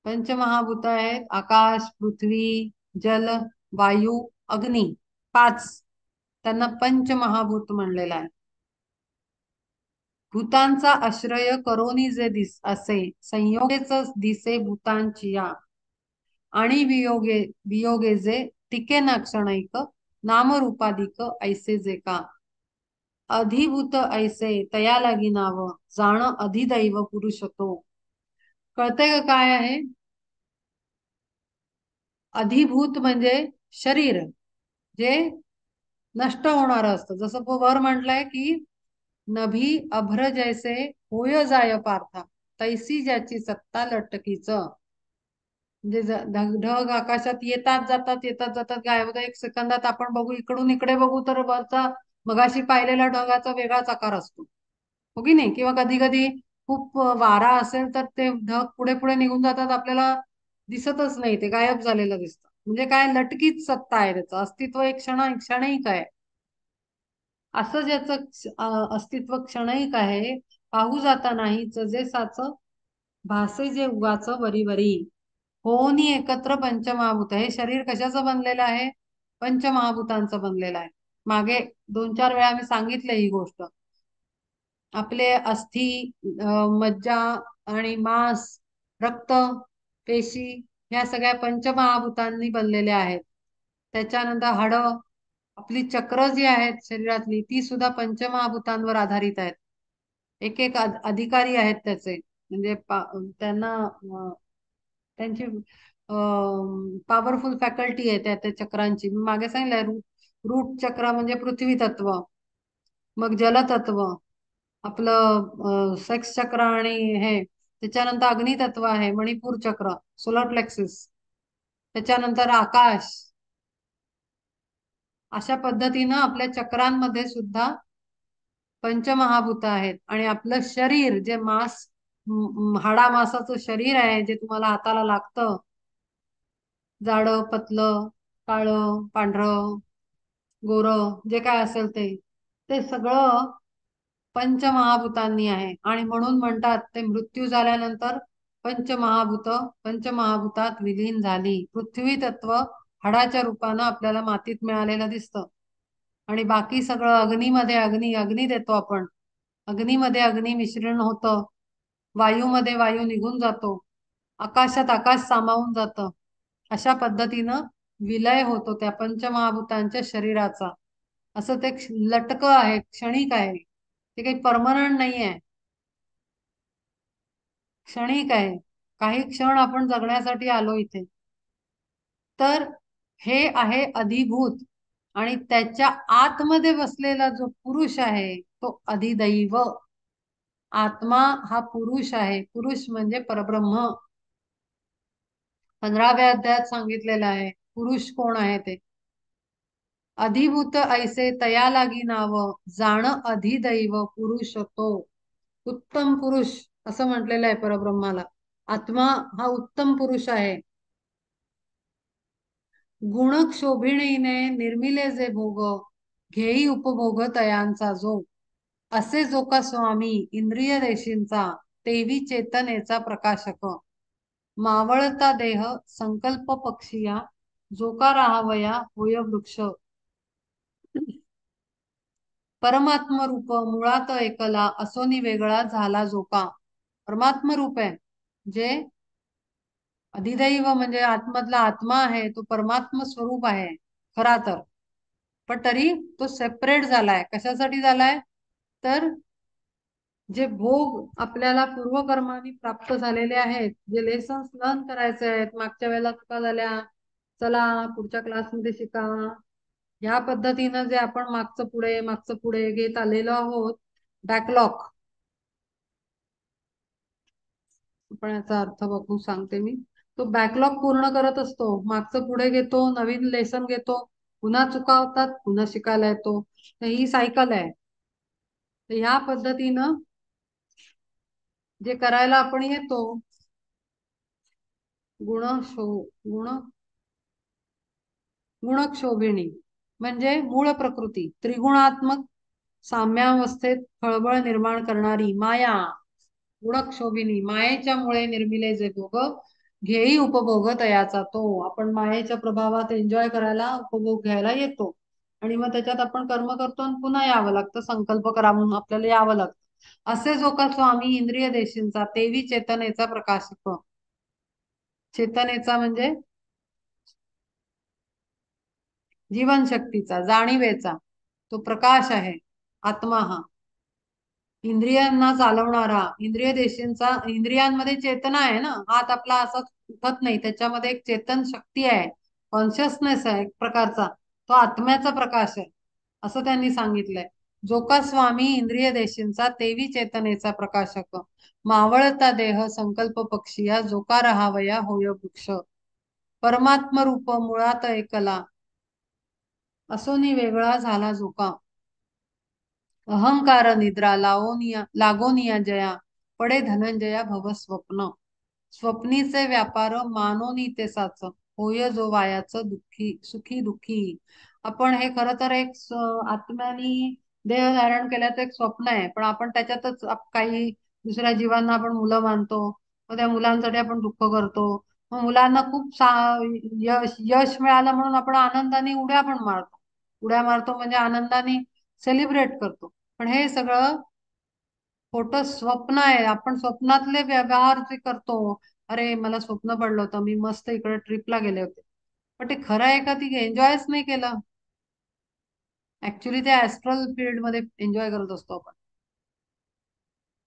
[SPEAKER 1] पंचमहाभूत आहेत आकाश, पृथ्वी, जल, वायू, अग्नी, पाच. त्यांना पंचमहाभूत म्हणलेलं आहे. भूतांचा आश्रय करोनी जे दिस असे संयोगेच दिसे भूतांची या आणि वियोगे वियोगे जे टिके ना क्षणैक नामरूपाधिक ऐसे जे का अधिभूत ऐसे तया लागी नाव जाण अधिदैव पुरुष तो. कळतंय का काय आहे? अधिभूत म्हणजे शरीर जे नष्ट होणार असतं. जसं वर म्हटलंय की नभी अभ्र जैसे होय जाय पार्था तैसी ज्याची सत्ता लटकीच. म्हणजे ढग आकाशात येतात जातात गायब होतात. एक सेकंदात आपण बघू, इकडून इकडे बघू तर वरचा मगाशी पाहिलेला ढगाचा वेगळाच आकार असतो, हो की नाही? किंवा कधी कधी खूप वारा असेल तर ते ढग पुढे पुढे निघून जातात, आपल्याला दिसतच नाही, ते गायब झालेलं दिसतं. म्हणजे काय, लटकीच सत्ता आहे, त्याचं अस्तित्व एक क्षणिक आहे. असं ज्याचं अस्तित्व क्षणिक आहे, पाहू जाता नाहीच जे साच भासे जे उगाच वरी वरी. होनी एकत्र पंचमहाभूत. हे शरीर कशाचं बनलेलं आहे? पंचमहाभूतांचं बनलेलं आहे. मागे 2-4 वेळा मी सांगितलं ही गोष्ट. आपले अस्थि, मज्जा आणि मांस, रक्त, पेशी ह्या सगळ्या पंचमहाभूतांनी बनलेल्या आहेत. त्याच्यानंतर हाडं, आपली चक्र जी आहेत शरीरातली ती सुद्धा पंचमहाभूतांवर आधारित आहेत. एक एक अधिकारी आहेत त्याचे, म्हणजे त्यांना त्यांची पॉवरफुल फॅकल्टी आहे त्या चक्रांची. मी मागे सांगितलंय, रूट चक्र म्हणजे पृथ्वी तत्व, मग जलतत्व, आपलं सेक्स चक्र, आणि हे त्याच्यानंतर अग्नी तत्व आहे, मणिपूर चक्र, सोलर प्लेक्सिस, त्याच्यानंतर आकाश. अशा पद्धतीनं आपल्या चक्रांमध्ये सुद्धा पंचमहाभूत आहेत. आणि आपलं शरीर जे हाडा मांसाचं शरीर आहे, जे तुम्हाला हाताला लागतं, जाडं पतलं, काळं पांढरं गोरं जे काय असेल ते ते सगळं पंचमहाभूतांनी आहे. आणि म्हणून म्हणतात ते मृत्यू झाल्यानंतर पंचमहाभूतात विलीन झाली. पृथ्वी तत्व हाडाच्या रूपानं आपल्याला मातीत मिळालेलं दिसतं, आणि बाकी सगळं अग्नीमध्ये अग्नी देतो आपण, अग्नीमध्ये अग्नी मिश्रण होतं, वायूमध्ये वायू निघून जातो, आकाशात आकाश सामावून जातं. अशा पद्धतीनं विलय होतो त्या पंचमहाभूतांच्या शरीराचा. असं ते लटक आहे, क्षणिक आहे, ते काही परमनंट नाही आहे, क्षणिक आहे. काही क्षण आपण जगण्यासाठी आलो इथे. तर हे आहे अधिभूत, आणि त्याच्या आतमध्ये बसलेला जो पुरुष आहे तो अधिदैव. आत्मा हा पुरुष आहे, पुरुष म्हणजे परब्रह्म. 15व्या अध्यायात सांगितलेलं आहे पुरुष कोण आहे ते. अधिभूत ऐसे तया लागी नाव जाण अधिदैव पुरुष तो. उत्तम पुरुष असं म्हटलेलं आहे परब्रह्माला. आत्मा हा उत्तम पुरुष आहे. गुण क्षोभिणीने निर्मिले जे भोग घेई उपभोग तयांचा जो. असे जो का स्वामी इंद्रिय रेषींचा तेवी चेतनेचा प्रकाशक. मावळता देह संकल्प पक्षिया जो का राहावया होय वृक्ष. परमात्म रूप मुळात एकला असोनी वेगळा झाला जो का. परमात्म रूप आहे, जे अधिदैव म्हणजे आतमधला आत्मा आहे, तो परमात्म स्वरूप आहे खरा तर. पण तरी तो सेपरेट झालाय. कशासाठी झालाय? तर जे भोग आपल्याला पूर्वकर्माने प्राप्त झालेले आहेत, जे लेसन्स लर्न करायचे आहेत, मागच्या वेळेला चुका झाल्या, चला पुढच्या क्लासमध्ये शिका, ह्या पद्धतीनं जे आपण मागचं पुढे घेत आलेलो आहोत, बॅकलॉग. आपण याचा अर्थ बघू सांगते मी. तो बॅकलॉग पूर्ण करत असतो, मागचं पुढे घेतो, नवीन लेसन घेतो, पुन्हा चुका होतात, पुन्हा शिकायला येतो. तर ही सायकल आहे. तर ह्या पद्धतीनं जे करायला आपण येतो, गुण शो गुण गुणक्षोभिणी म्हणजे मूळ प्रकृती, त्रिगुणात्मक साम्यावस्थेत खळबळ निर्माण करणारी माया. गुणक्षोभिनी मायेच्या मुळे निर्मिले जे भोग घेई उपभोग तयाचा तो. आपण मायेच्या प्रभावात एन्जॉय करायला, उपभोग घ्यायला येतो. आणि मग त्याच्यात आपण कर्म करतो आणि पुन्हा यावं लागतं, संकल्प करा म्हणून आपल्याला यावं लागतं. असे जो का स्वामी इंद्रिय देशींचा तेवी चेतनेचा प्रकाशक. चेतनेचा म्हणजे जीवनशक्तीचा, जाणीवेचा तो प्रकाश आहे आत्मा हा. इंद्रियांना चालवणारा, इंद्रिय देशींचा, इंद्रियांमध्ये चेतना आहे ना, हात आपला असा उठत नाही, त्याच्यामध्ये एक चेतन शक्ती आहे, कॉन्शियसनेस आहे एक प्रकारचा, तो आत्म्याचा प्रकाश आहे असं त्यांनी सांगितलंय. जो का स्वामी इंद्रिय देशींचा तेवी चेतनेचा प्रकाशक, मावळता देह संकल्प पक्षिया जो का राहावया होय वृक्ष. परमात्म रूप मुळात एकला, असोनी वेगळा झाला जो का. अहंकार निद्रा लागोनिया जया, पडे धनंजया भव स्वप्न. स्वप्नीचे व्यापार मानोनी ते साच, होय जो वायाच दुःखी सुखी दुःखी. आपण हे खरं तर एक आत्म्यानी देह धारण केल्याचं एक स्वप्न आहे, पण आपण त्याच्यातच काही दुसऱ्या जीवांना आपण मुलं मानतो, मग त्या मुलांसाठी आपण दुःख करतो. मग मुलांना खूप यश यश मिळालं म्हणून आपण आनंदाने उड्या पण मारतो. उड्या मारतो म्हणजे आनंदाने सेलिब्रेट करतो. पण हे सगळं खोटं स्वप्न आहे. आपण स्वप्नातले व्यवहार जे करतो, अरे मला स्वप्न पडलं होतं मी मस्त इकडे ट्रिपला गेले होते, पण ते खरं आहे का? ती एन्जॉयच नाही केलं. ऍक्च्युली त्या ऍस्ट्रल फील्ड मध्ये एन्जॉय करत असतो आपण.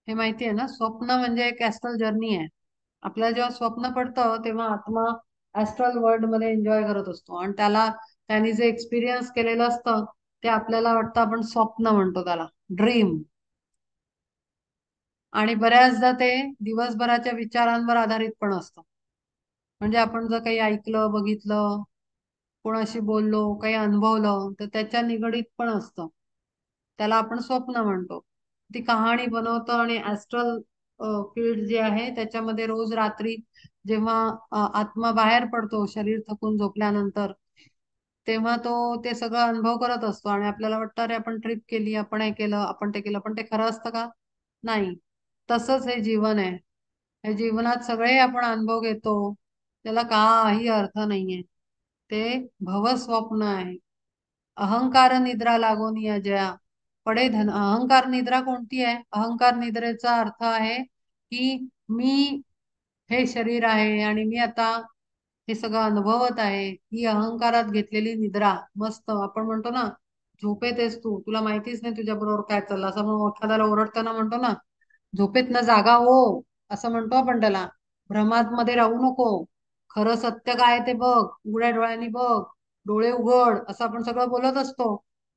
[SPEAKER 1] हे माहिती आहे ना, स्वप्न म्हणजे एक ऍस्ट्रल जर्नी आहे. आपल्याला जेव्हा स्वप्न पडतं तेव्हा आत्मा ऍस्ट्रल वर्ल्ड मध्ये एन्जॉय करत असतो, आणि त्याला त्यांनी जे एक्सपिरियन्स केलेलं असतं ते आपल्याला वाटतं, आपण स्वप्न म्हणतो त्याला, ड्रीम. आणि बऱ्याचदा ते दिवसभराच्या विचारांवर आधारित पण असतं. म्हणजे आपण जर काही ऐकलं, बघितलं, कोणाशी बोललो, काही अनुभवलं, तर त्याच्या निगडीत पण असतं. त्याला आपण स्वप्न म्हणतो. ती कहाणी बनवतं, आणि ऍस्ट्रल फील्ड जे आहे त्याच्यामध्ये रोज रात्री जेव्हा आत्मा बाहेर पडतो शरीर थकून झोपल्यानंतर, तेव्हा तो ते सगळं अनुभव करत असतो, आणि आपल्याला वाटतं अरे आपण ट्रिप केली, आपण हे केलं, आपण ते केलं, पण ते खरं असतं का? नाही. तसंच हे जीवन आहे. या जीवनात सगळे आपण अनुभव घेतो, त्याला काही अर्थ नाहीये. ते भवस्वप्न आहे. अहंकार निद्रा लागून या जया, पडे धन. अहंकार निद्रा कोणती आहे? अहंकार निद्रेचा अर्थ आहे की मी हे शरीर आहे आणि मी आता हे सगळं अनुभवत आहे, ही अहंकारात घेतलेली निद्रा. मस्त आपण म्हणतो ना, झोपेत आहेस तू, तुला माहितीच नाही तुझ्या बरोबर काय चाललं, असं म्हणून एखाद्याला ओरडताना म्हणतो ना, झोपेत न जागा हो, असं म्हणतो आपण त्याला. भ्रमात मध्ये राहू नको, खरं सत्य काय ते बघ, उघड्या डोळ्यांनी बघ, डोळे उघड, असं आपण सगळं बोलत असतो.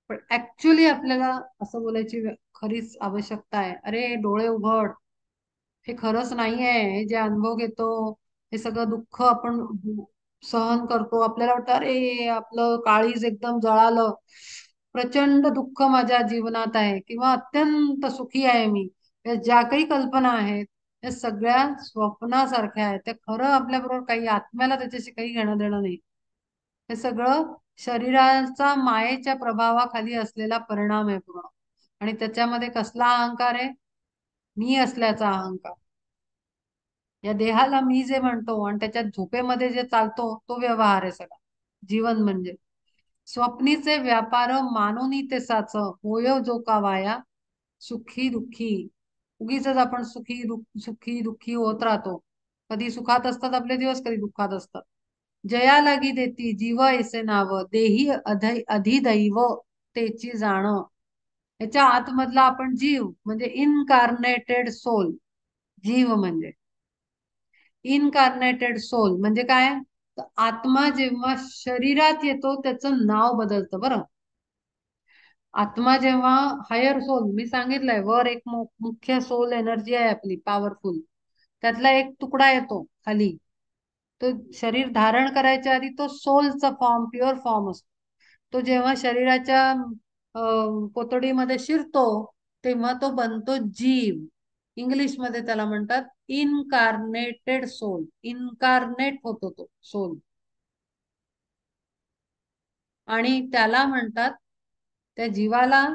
[SPEAKER 1] पण ऍक्च्युली आपल्याला असं बोलायची खरीच आवश्यकता आहे. अरे डोळे उघड, हे खरंच नाहीये. हे जे अनुभव घेतो, हे सगळं दुःख आपण सहन करतो, आपल्याला वाटतं अरे आपलं काळीज एकदम जळालं, प्रचंड दुःख माझ्या जीवनात आहे, किंवा अत्यंत सुखी आहे मी. या ज्या काही कल्पना आहेत या सगळ्या स्वप्नासारख्या आहेत. त्या खरं आपल्याबरोबर काही, आत्म्याला त्याच्याशी काही घेणं देणं नाही. हे सगळं शरीराचा मायेच्या प्रभावाखाली असलेला परिणाम आहे पूर्ण. आणि त्याच्यामध्ये कसला अहंकार आहे? मी असल्याचा अहंकार. या देहाला मी जे म्हणतो आणि त्याच्या झोपेमध्ये जे चालतो तो व्यवहार आहे सगळा. जीवन म्हणजे स्वप्नीचे व्यापार मानोनी ते साच, होय जो का वाया सुखी दुःखी. उगीच आपण सुखी दुःखी होत राहतो. कधी सुखात असतात आपले दिवस, कधी दुःखात असतात. जया लागी देती जीव ऐसे नाव, देही अधिदैव तेची जाण. याच्या आतमधला आपण जीव म्हणजे इनकार्नेटेड सोल. जीव म्हणजे इनकार्नेटेड सोल म्हणजे काय? तर आत्मा जेव्हा शरीरात येतो त्याचं नाव बदलतं बरं. आत्मा जेव्हा हायर सोल, मी सांगितलंय वर एक मुख्य सोल एनर्जी आहे आपली पॉवरफुल, त्यातला एक तुकडा येतो खाली. तो शरीर धारण करायच्या आधी तो सोलचा फॉर्म, प्युअर फॉर्म असतो. तो जेव्हा शरीराच्या कोतडीमध्ये शिरतो तेव्हा तो बनतो जीव. इंग्लिश मध्ये त्याला म्हणतात इनकार्नेटेड सोल. इनकार्नेट होतो तो सोल, आणि त्याला म्हणतात, त्या जीवाला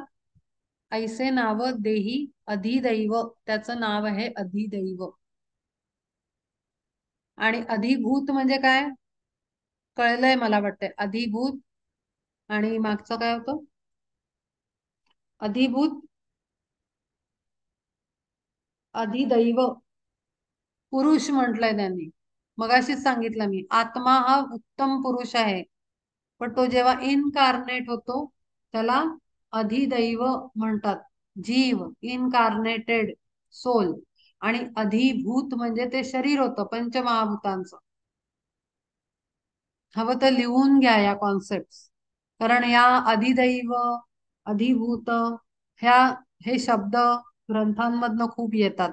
[SPEAKER 1] ऐसे नाव देही अधिदैव, त्याचं नाव आहे अधिदैव. आणि अधिभूत म्हणजे काय? कळलंय मला वाटतंय. अधिभूत आणि मागचं काय होतं? अधिभूत, अधिदैव पुरुष म्हटलंय त्यांनी. मगाशीच सांगितलं मी, आत्मा हा उत्तम पुरुष आहे. पण तो जेव्हा इनकार्नेट होतो त्याला अधिदैव म्हणतात. जीव, इनकार्नेटेड सोल. आणि अधिभूत म्हणजे ते शरीर होतं पंचमहाभूतांचं. हवं तर लिहून घ्या या कॉन्सेप्ट. कारण या अधिदैव, अधिभूत ह्या हे शब्द ग्रंथांमधनं खूप येतात.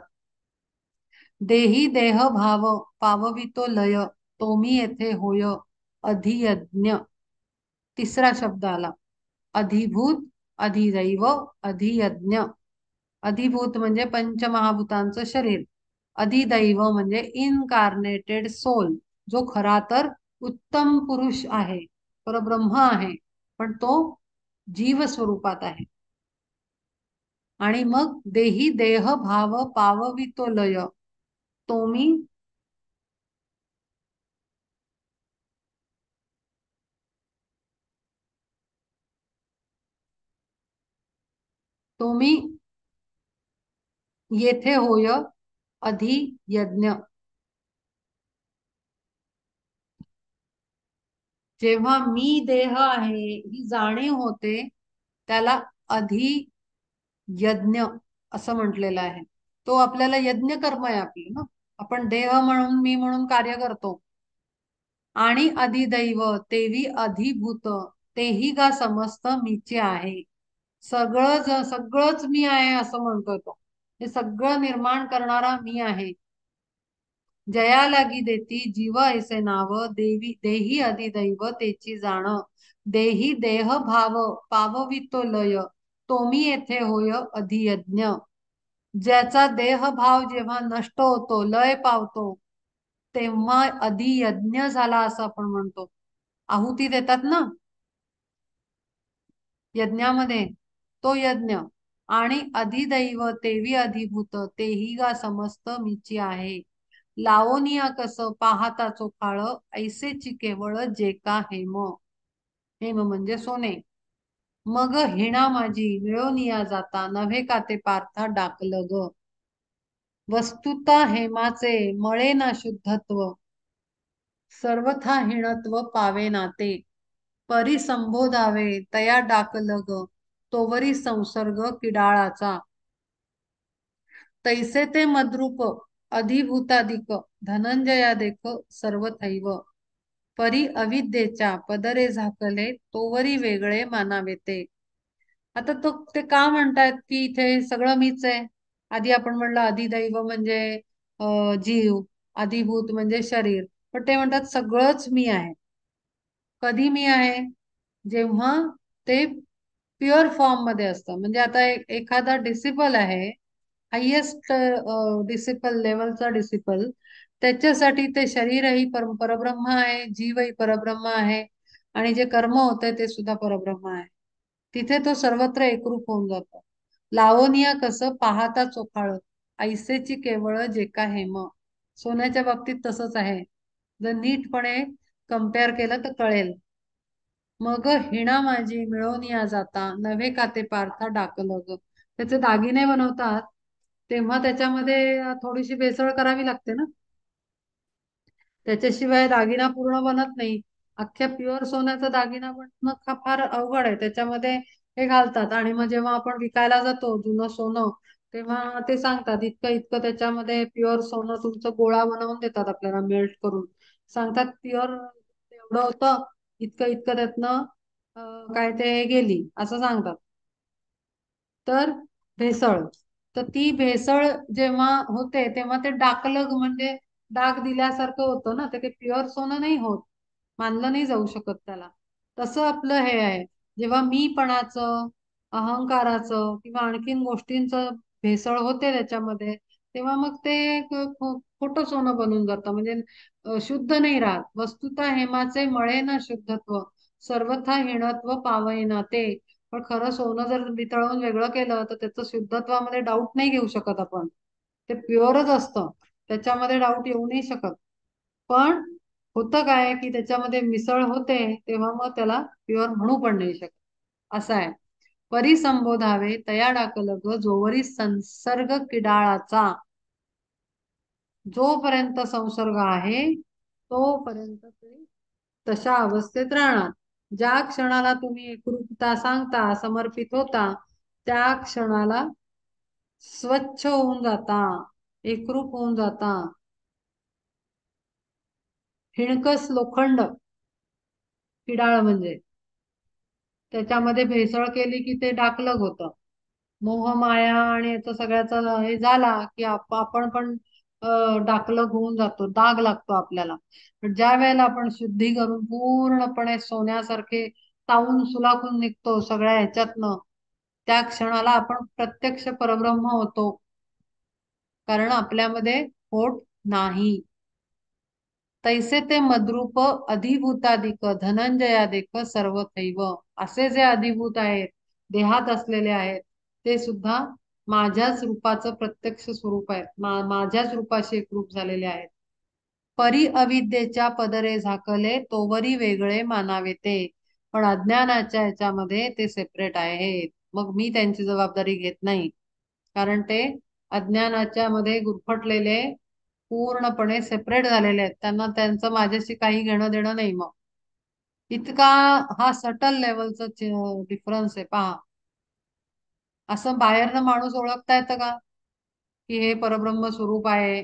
[SPEAKER 1] देही देह भाव पाववितो लय, तोमी येथे होय अधियज्ञ. तिसरा शब्द आला. अधिभूत, अधिदैव, अधियज्ञ. अधिभूत म्हणजे पंचमहाभूतांचं शरीर. अधिदैव म्हणजे इनकार्नेटेड सोल, जो खरा तर उत्तम पुरुष आहे, परब्रह्म आहे, पण तो जीव स्वरूपात आहे. आणि मग देही देह भाव पाववितो लय, तोमी तोमी येथे होय अधियज्ञ. जेव्हा मी देह आहे ही जाणीव होते त्याला अधियज्ञ असं म्हटलेलं आहे. तो आपल्याला यज्ञ कर्म आहे आपलं ना. आपण देह म्हणून मी म्हणून कार्य करतो. आणि अधिदैव तेवी अधिभूत, तेही गा समस्त मीचे आहे. सगळंच मी आहे असं म्हणतोय तो. हे सगळं निर्माण करणारा मी आहे. जया लागी देती जीव ऐसे नाव, देवी देही अधिदैव तेची जाण. देही देह भाव पाववितो लय, तोमी येथे होय अधियज्ञ. ज्याचा देह भाव जेव्हा नष्ट होतो, लय पावतो, तेव्हा अधियज्ञ झाला असं आपण म्हणतो. आहुती देतात ना यज्ञामध्ये, तो यज्ञ. आणि अधिदैव तेवी अधिभूत, तेही गा समस्त मीची आहे. लावोनिया कस पाहता चोखाळ, ऐसेची केवळ जे का हेम. हेम म्हणजे सोने. मग हिणा माझी मिळवनिया जाता, नव्हे का ते पार्था डाकलं ग. वस्तुता हेमाचे मळे ना शुद्धत्व, सर्वथा हिणत्व पावे नाते. परिसंबोधावे तया डाकलग, तोवरी संसर्ग किडाळाचा. तैसे ते मद्रूप अधिभूताधिक, धनंजया देख सर्वथैव. परी अविद्येच्या पदरे झाकले, तोवरी वेगळे मानावे ते. आता तो ते का म्हणतायत की इथे सगळं मीच आहे? आधी आपण म्हणलं अधिदैव म्हणजे जीव, अधिभूत म्हणजे शरीर. पण ते म्हणतात सगळंच मी आहे. कधी मी आहे? जेव्हा ते प्युअर फॉर्म मध्ये असतं. म्हणजे आता एखादा डिसिपल आहे, हायेस्ट डिसिपल लेवलचा डिसिपल, त्याच्यासाठी ते शरीरही परब्रह्म आहे, जीवही परब्रह्म आहे, आणि जे कर्म होत आहे ते सुद्धा परब्रह्म आहे. तिथे तो सर्वत्र एकरूप होऊन जातो. लावोनिया कसं पाहता चोखाळ, ऐसेची केवळ जे का हेम. सोन्याच्या बाबतीत तसंच आहे. जर नीटपणे कम्पेअर केलं तर कळेल. मग हिणा माझी मिळवनिया जाता, नव्हे का ते पार्था डाकलं ग. त्याचे दागिने बनवतात तेव्हा त्याच्यामध्ये थोडीशी भेसळ करावी लागते ना. त्याच्याशिवाय दागिना पूर्ण बनत नाही. अख्ख्या प्युअर सोन्याचा दागिना बनणं फार अवघड आहे. त्याच्यामध्ये हे घालतात आणि मग जेव्हा आपण विकायला जातो जुनं सोनं, तेव्हा ते सांगतात इतकं इतकं त्याच्यामध्ये प्युअर सोनं तुमचं गोळा बनवून देतात आपल्याला मेल्ट करून. सांगतात प्युअर एवढं होतं, इतकं इतकं त्यातनं काय ते गेली असं सांगतात. तर भेसळ. तर ती भेसळ जेव्हा होते तेव्हा ते डाकलग म्हणजे डाग दिल्यासारखं होतं ना. ते काही प्युअर सोनं नाही होत, मानलं नाही जाऊ शकत त्याला. तसं आपलं हे आहे. जेव्हा मीपणाचं, अहंकाराचं किंवा आणखीन गोष्टींचं भेसळ होते त्याच्यामध्ये, तेव्हा मग ते खोटं सोनं बनून जातं. म्हणजे शुद्ध नाही राहत. वस्तुतः हेमाचे मळे ना शुद्धत्व, सर्वथा हिणत्व पावईना ते. पण खरं सोनं जर वितळवून वेगळं केलं तर त्याचं शुद्धत्वामध्ये डाऊट नाही घेऊ शकत आपण. ते प्युअरच असतं, त्याच्यामध्ये डाऊट येऊ नाही शकत. पण होतं काय की त्याच्यामध्ये मिसळ होते तेव्हा मग त्याला प्युअर म्हणू पण नाही शकत. असं आहे. परिसंबोधावे तया डाकलग जोवरी संसर्ग किडाळाचा. जोपर्यंत संसर्ग आहे तोपर्यंत ते तशा अवस्थेत राहणार. ज्या क्षणाला तुम्ही एकरूपता सांगता, समर्पित होता, त्या क्षणाला स्वच्छ होऊन जाता, एकरूप होऊन जाता. हिणकस लोखंड किडाळ म्हणजे त्याच्यामध्ये भेसळ केली की ते डाकलग होतं. मोह माया आणि याचा सगळ्याचा हे झाला की आपण पण डाकलग होऊन जातो, दाग लागतो आपल्याला. पण ज्या वेळेला आपण शुद्धी करून पूर्णपणे सोन्यासारखे तावून सुलाखून निघतो सगळ्या ह्याच्यातनं, त्या क्षणाला आपण प्रत्यक्ष परब्रह्म होतो. कारण आपल्यामध्ये खोट नाही. तैसे ते मद्रूप अधिभूताधिक धनंजयाधिक सर्वथैव. असे जे अधिभूत आहेत, देहात असलेले आहेत, ते सुद्धा माझ्याच रूपाचं प्रत्यक्ष स्वरूप आहे. माझ्याच रूपाशी एकरूप झालेले आहेत. परी अविद्येच्या पदरे झाकले तोवरी वेगळे मानावे ते. पण अज्ञानाच्या याच्यामध्ये ते सेपरेट आहेत. मग मी त्यांची जबाबदारी घेत नाही. कारण ते अज्ञानाच्या मध्ये गुरफटलेले, पूर्णपणे सेपरेट झालेले आहेत. त्यांना त्यांचं माझ्याशी काही घेणं देणं नाही. मग इतका हा सटल लेवलचा डिफरन्स आहे पहा. असं बाहेरनं माणूस ओळखता येतं का की हे परब्रह्म स्वरूप आहे,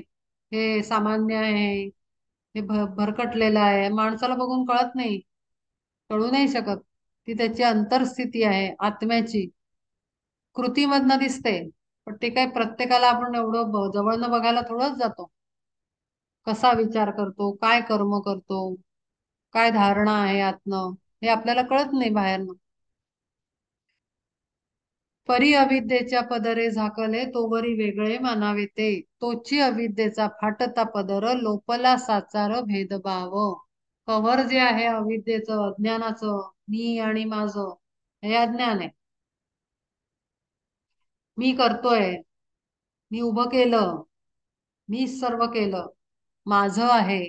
[SPEAKER 1] हे सामान्य आहे, हे भरकटलेलं आहे? माणसाला बघून कळत नाही, कळू नाही शकत. ती त्याची अंतरस्थिती आहे आत्म्याची. कृतीमधनं दिसते, पण ते काय प्रत्येकाला आपण एवढं जवळनं बघायला थोडंच जातो. कसा विचार करतो, काय कर्म करतो, काय धारणा आहे आतनं, हे आपल्याला कळत नाही बाहेरनं. परी अविद्येच्या पदरे झाकले तोवरी वेगळे मानावे ते. तोची अविद्येचा फाटता पदर लोपला साचार भेदभाव. कव्हर जे आहे अविद्येचं, अज्ञानाचं, मी आणि माझं, हे अज्ञान आहे. मी करतोय, मी उभं केलं, मी सर्व केलं, माझं आहे,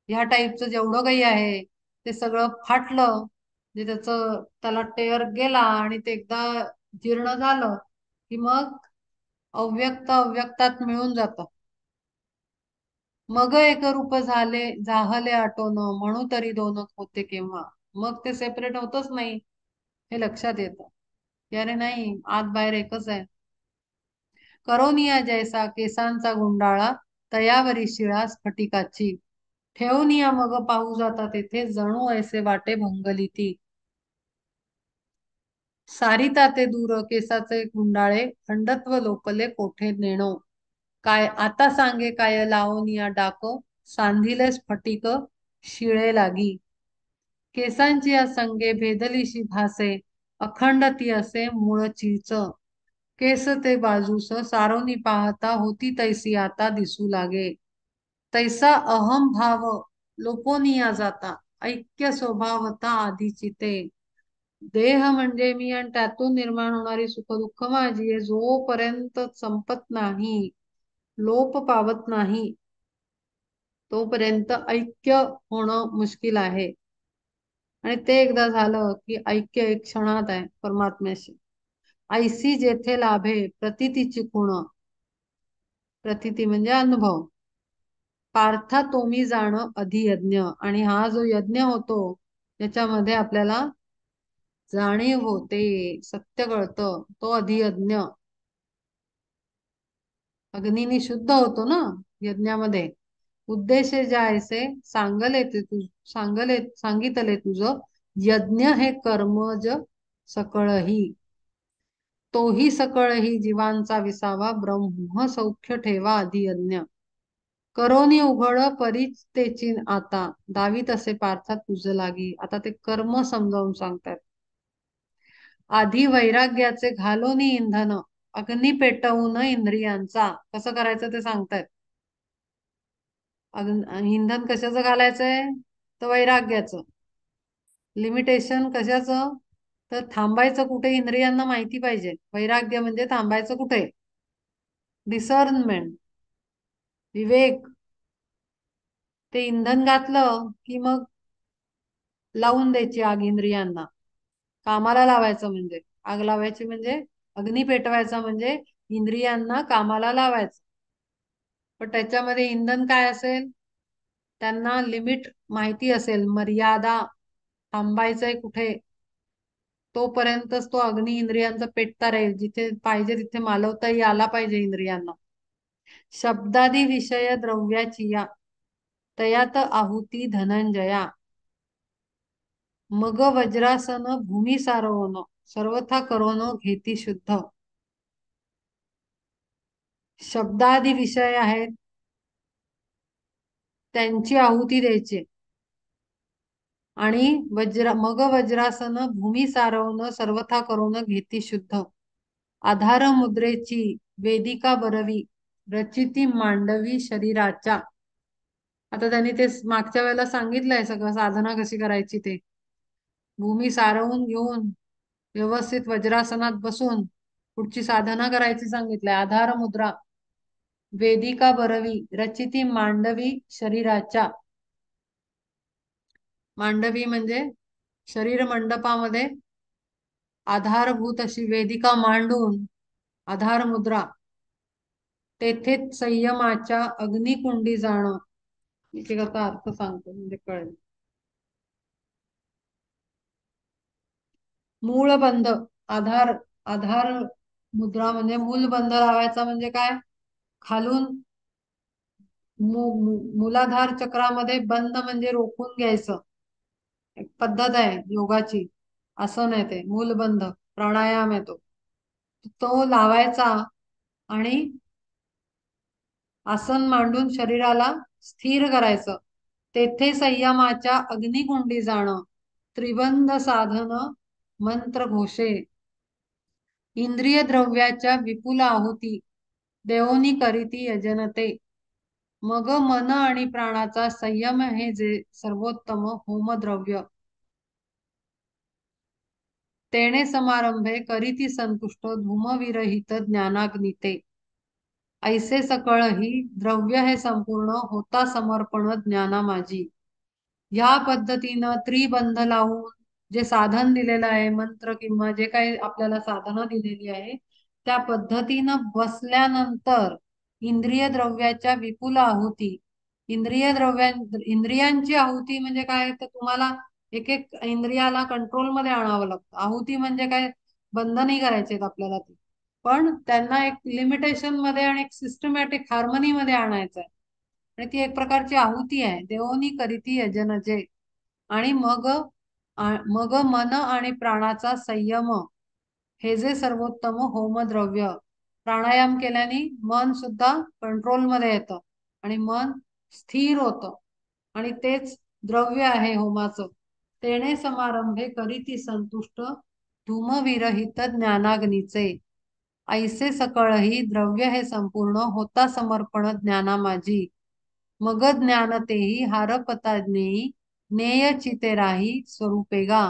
[SPEAKER 1] ह्या टाईपचं जेवढं काही आहे ते सगळं फाटलं. म्हणजे त्याला टेअर गेला आणि ते एकदा जीर्ण झालं की मग अव्यक्त अव्यक्तात मिळून जातं. मग एक रूप झाले जाहले आटोन म्हणू तरी दोन होते केव्हा. मग ते सेपरेट होतच नाही, हे लक्षात येतं की अरे नाही, आत बाहेर एकच आहे. करोनिया जैसा केसांचा गुंडाळा तयावरी शिळा स्फटिकाची. ठेवूनिया मग पाहू जाता तेथे जणू ऐसे वाटे भंगलिती. सारिता ते दूर केसाचे गुंडाळे खंडत्व लोपले कोठे नेणो. काय आता सांगे काय लावूनिया डाक सांधिले स्फटिक शिळे लागी. केसांची या संगे भेदलीशी भासे अखंड ती असे मूळ चीच. केस ते बाजूस सारोनी पाहता होती तैसी आता दिसू लागे. तैसा अहम भाव लोपोनिया जाता ऐक्य स्वभावता आधीची ते. देह म्हणजे मी आणि त्यातून निर्माण होणारी सुख दुःख माझी आहे. जोपर्यंत संपत नाही, लोप पावत नाही, तोपर्यंत ऐक्य होणं मुश्किल आहे. आणि ते एकदा झालं की ऐक्य एक क्षणात आहे परमात्म्याशी. ऐसी जेथे लाभे प्रतीतीची खुण. प्रतीती म्हणजे अनुभव. पार्था तोमी जाणं अधियज्ञ. आणि हा जो यज्ञ होतो त्याच्यामध्ये आपल्याला जाणीव होते, सत्य कळतं, तो अधियज्ञ. अग्नीने शुद्ध होतो ना यज्ञामध्ये. उद्देश जायसे सांगले ते तू सांगितले तुझ यज्ञ हे कर्मज सकळही. तोही सकळही जीवांचा विसावा ब्रह्म सौख्य ठेवा अधियज्ञ. करोनी उघड परीच तेची आता दावी तसे पार्था तुझ लागी. आता ते कर्म समजावून सांगतात. आधी वैराग्याचे घालोनी इंधन अग्नी पेटवून इंद्रियांचा. कसं करायचं ते सांगतायत. इंधन कशाचं घालायचंय? तर वैराग्याचं. लिमिटेशन कशाचं? तर थांबायचं कुठे इंद्रियांना माहिती पाहिजे. वैराग्य म्हणजे थांबायचं कुठे, डिसर्नमेंट, विवेक. ते इंधन घातलं की मग लावून द्यायची आग इंद्रियांना. कामाला लावायचं म्हणजे आग लावायची म्हणजे अग्नी पेटवायचा म्हणजे इंद्रियांना कामाला लावायचं. पण त्याच्यामध्ये इंधन काय असेल, त्यांना लिमिट माहिती असेल, मर्यादा, थांबायचंय कुठे, तोपर्यंतच तो अग्नी इंद्रियांचा पेटता राहील. जिथे पाहिजे तिथे मालवता आला पाहिजे इंद्रियांना. शब्दादी विषय द्रव्याची या तयात आहुती धनंजया, मग वज्रासन भूमी सारवण सर्वथा करोन घेती शुद्ध. शब्दादी विषय आहेत त्यांची आहुती द्यायची, आणि मग वज्रासन भूमी सारवण सर्वथा करोन घेती शुद्ध. आधार मुद्रेची वेदिका बरवी रचिती मांडवी शरीराच्या. आता त्यांनी ते मागच्या वेळेला सांगितलंय सगळं साधना कशी करायची ते. भूमी सारवून घेऊन व्यवस्थित वज्रासनात बसून पुढची साधना करायची सांगितलंय. आधार मुद्रा वेदिका बरवी रचिती मांडवी शरीराच्या. मांडवी म्हणजे शरीर मंडपामध्ये आधारभूत अशी वेदिका मांडून आधार मुद्रा, तेथेच संयमाच्या अग्निकुंडी जाणं. इथे कसा अर्थ सांगतो म्हणजे कळेल. मूळबंध, आधार, आधार मुद्रा म्हणजे मूलबंध लावायचा म्हणजे काय, खालून मूलाधार चक्रामध्ये बंद म्हणजे रोखून घ्यायचं. एक पद्धत आहे योगाची, आसन आहे ते मूलबंध, प्राणायाम आहे तो. तो लावायचा आणि आसन मांडून शरीराला स्थिर करायचं. तेथे संयमाच्या अग्निकुंडी जाणं. त्रिबंध साधन मंत्र घोषे. इंद्रिय द्रव्याच्या विपुल आहुती देवोनी करीती यजनते. मग मन आणि प्राणाचा संयम हे जे सर्वोत्तम होमद्रव्य. तेणे समारंभे करीती संतुष्ट धूमविरहित ज्ञानाग्निते. ऐसे सकळ ही द्रव्य हे संपूर्ण होता समर्पण ज्ञाना माझी. या पद्धतीनं त्रिबंध लावून जे साधन दिलेलं आहे, मंत्र किंवा जे काही आपल्याला साधना दिलेली आहे, त्या पद्धतीनं बसल्यानंतर इंद्रिय द्रव्याच्या विपुल आहुती. इंद्रियांची आहुती म्हणजे काय, तर तुम्हाला एक एक इंद्रियाला कंट्रोलमध्ये आणावं लागतं. आहुती म्हणजे काय, बंद नाही करायचे आपल्याला ते, पण त्यांना एक लिमिटेशन मध्ये आणि एक सिस्टमॅटिक हार्मनी मध्ये आणायचं आहे. आणि ती एक प्रकारची आहुती आहे. देवोनी करीती यजनजे. आणि मग मन आणि प्राणाचा संयम हे जे सर्वोत्तम होमद्रव्य. प्राणायाम केल्याने मन सुद्धा कंट्रोलमध्ये येतं आणि मन स्थिर होतं, आणि तेच द्रव्य आहे होमाचं. तेणे समारंभे करीती संतुष्ट धूमविरहित ज्ञानाग्नीचे. ऐसे सकळही द्रव्य हे संपूर्ण होता समर्पण ज्ञाना माझी. मग ज्ञान तेही हारपता ज्ञेयी ज्ञेय चिते राही स्वरूपेगा.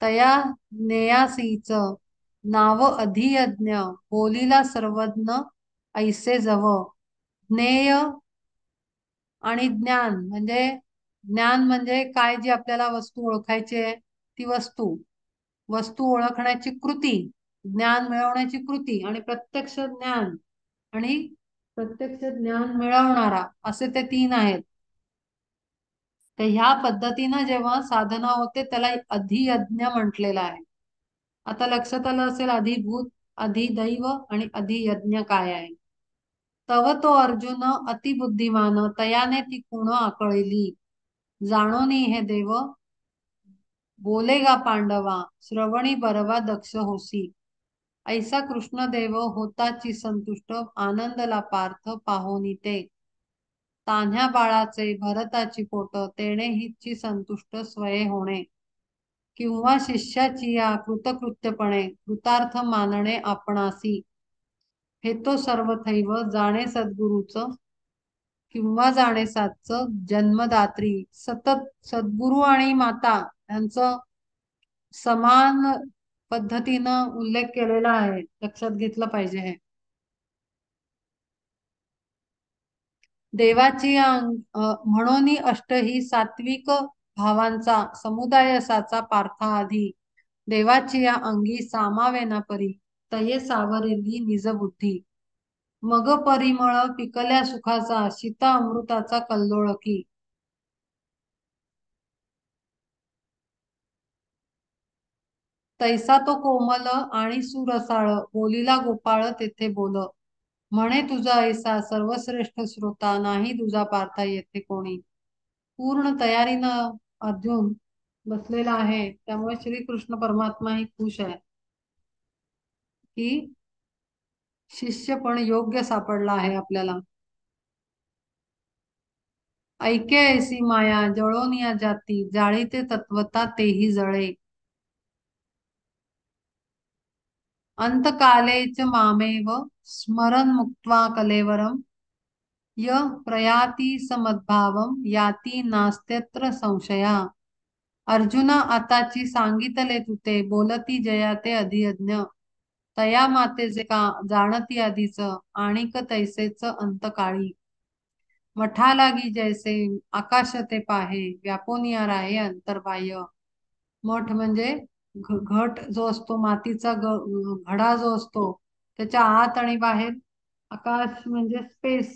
[SPEAKER 1] तया ज्ञेयासीच नाव अधियज्ञ बोलिला सर्वज्ञ ऐसे जव. ज्ञेय आणि ज्ञान म्हणजे, ज्ञान म्हणजे काय, जी आपल्याला वस्तू ओळखायची आहे ती वस्तू, वस्तू ओळखण्याची कृती, ज्ञान मिळवण्याची कृती, आणि प्रत्यक्ष ज्ञान आणि प्रत्यक्ष ज्ञान मिळवणारा, असे ते तीन आहेत. तर ह्या पद्धतीनं जेव्हा साधना होते त्याला अधियज्ञ म्हटलेलं आहे. आता लक्षात आलं असेल अधिभूत, अधिदैव आणि अधियज्ञ काय आहे. तव तो अर्जुन अतिबुद्धिमान तयाने ती गुण आकळिली. जाणोनी हे देव बोलेगा पांडवा श्रवणी बरवा दक्ष होसी. ऐसा कृष्णदेव होताची संतुष्ट आनंदला पार्थ पाहोनी ते. तान्ह्या बाळाचे भरताची पोट तेणे हिची संतुष्ट स्वये होणे. किंवा शिष्याची या कृतकृत्यपणे कृतार्थ मानणे आपणासी. हे तो सर्वथैव जाणे सद्गुरूच किंवा जाणे साच जन्मदात्री. सतत सद्गुरू आणि माता यांचं समान पद्धतीनं उल्लेख केलेला आहे, लक्षात घेतलं पाहिजे हे. देवाची म्हणून अष्टही सात्विक भावांचा समुदाय असाचा पार्थाआधी देवाची या अंगी सामावेना परी तये सावरेली निज बुद्धी मग परिमळ पिकल्या सुखाचा शीता अमृताचा कल्लोळकी तैसा तो कोमल आणि सुरसाळ बोलिला गोपाळ तेथे बोल म्हणे तुझा ऐसा सर्वश्रेष्ठ श्रोता नाही तुझा पार्था येथे कोणी पूर्ण तयारीनं अर्जुन बसलेला आहे त्यामुळे श्रीकृष्ण परमात्मा ही खुश आहे की शिष्य पण योग्य सापडला आहे आपल्याला ऐके ऐसी माया जळोन या जाती जाळीते तत्वता तेही जळे अंतकालेच मामेव स्मरण मुक्त्वा कलेवरम य प्रयाती समद्भावम याती नास्त्यत्र संशया अर्जुना आताची सांगितले तुते बोलती जयाते अधियज्ञ तया मातेचे का जाणती आधीच आणिक तैसेच अंतकाळी मठा लागी जैसे आकाश ते पाहे व्यापोनिया राहे अंतर्बाह्य मठ म्हणजे घट जो असतो मातीचा घडा जो असतो त्याच्या आत आणि बाहेर आकाश म्हणजे स्पेस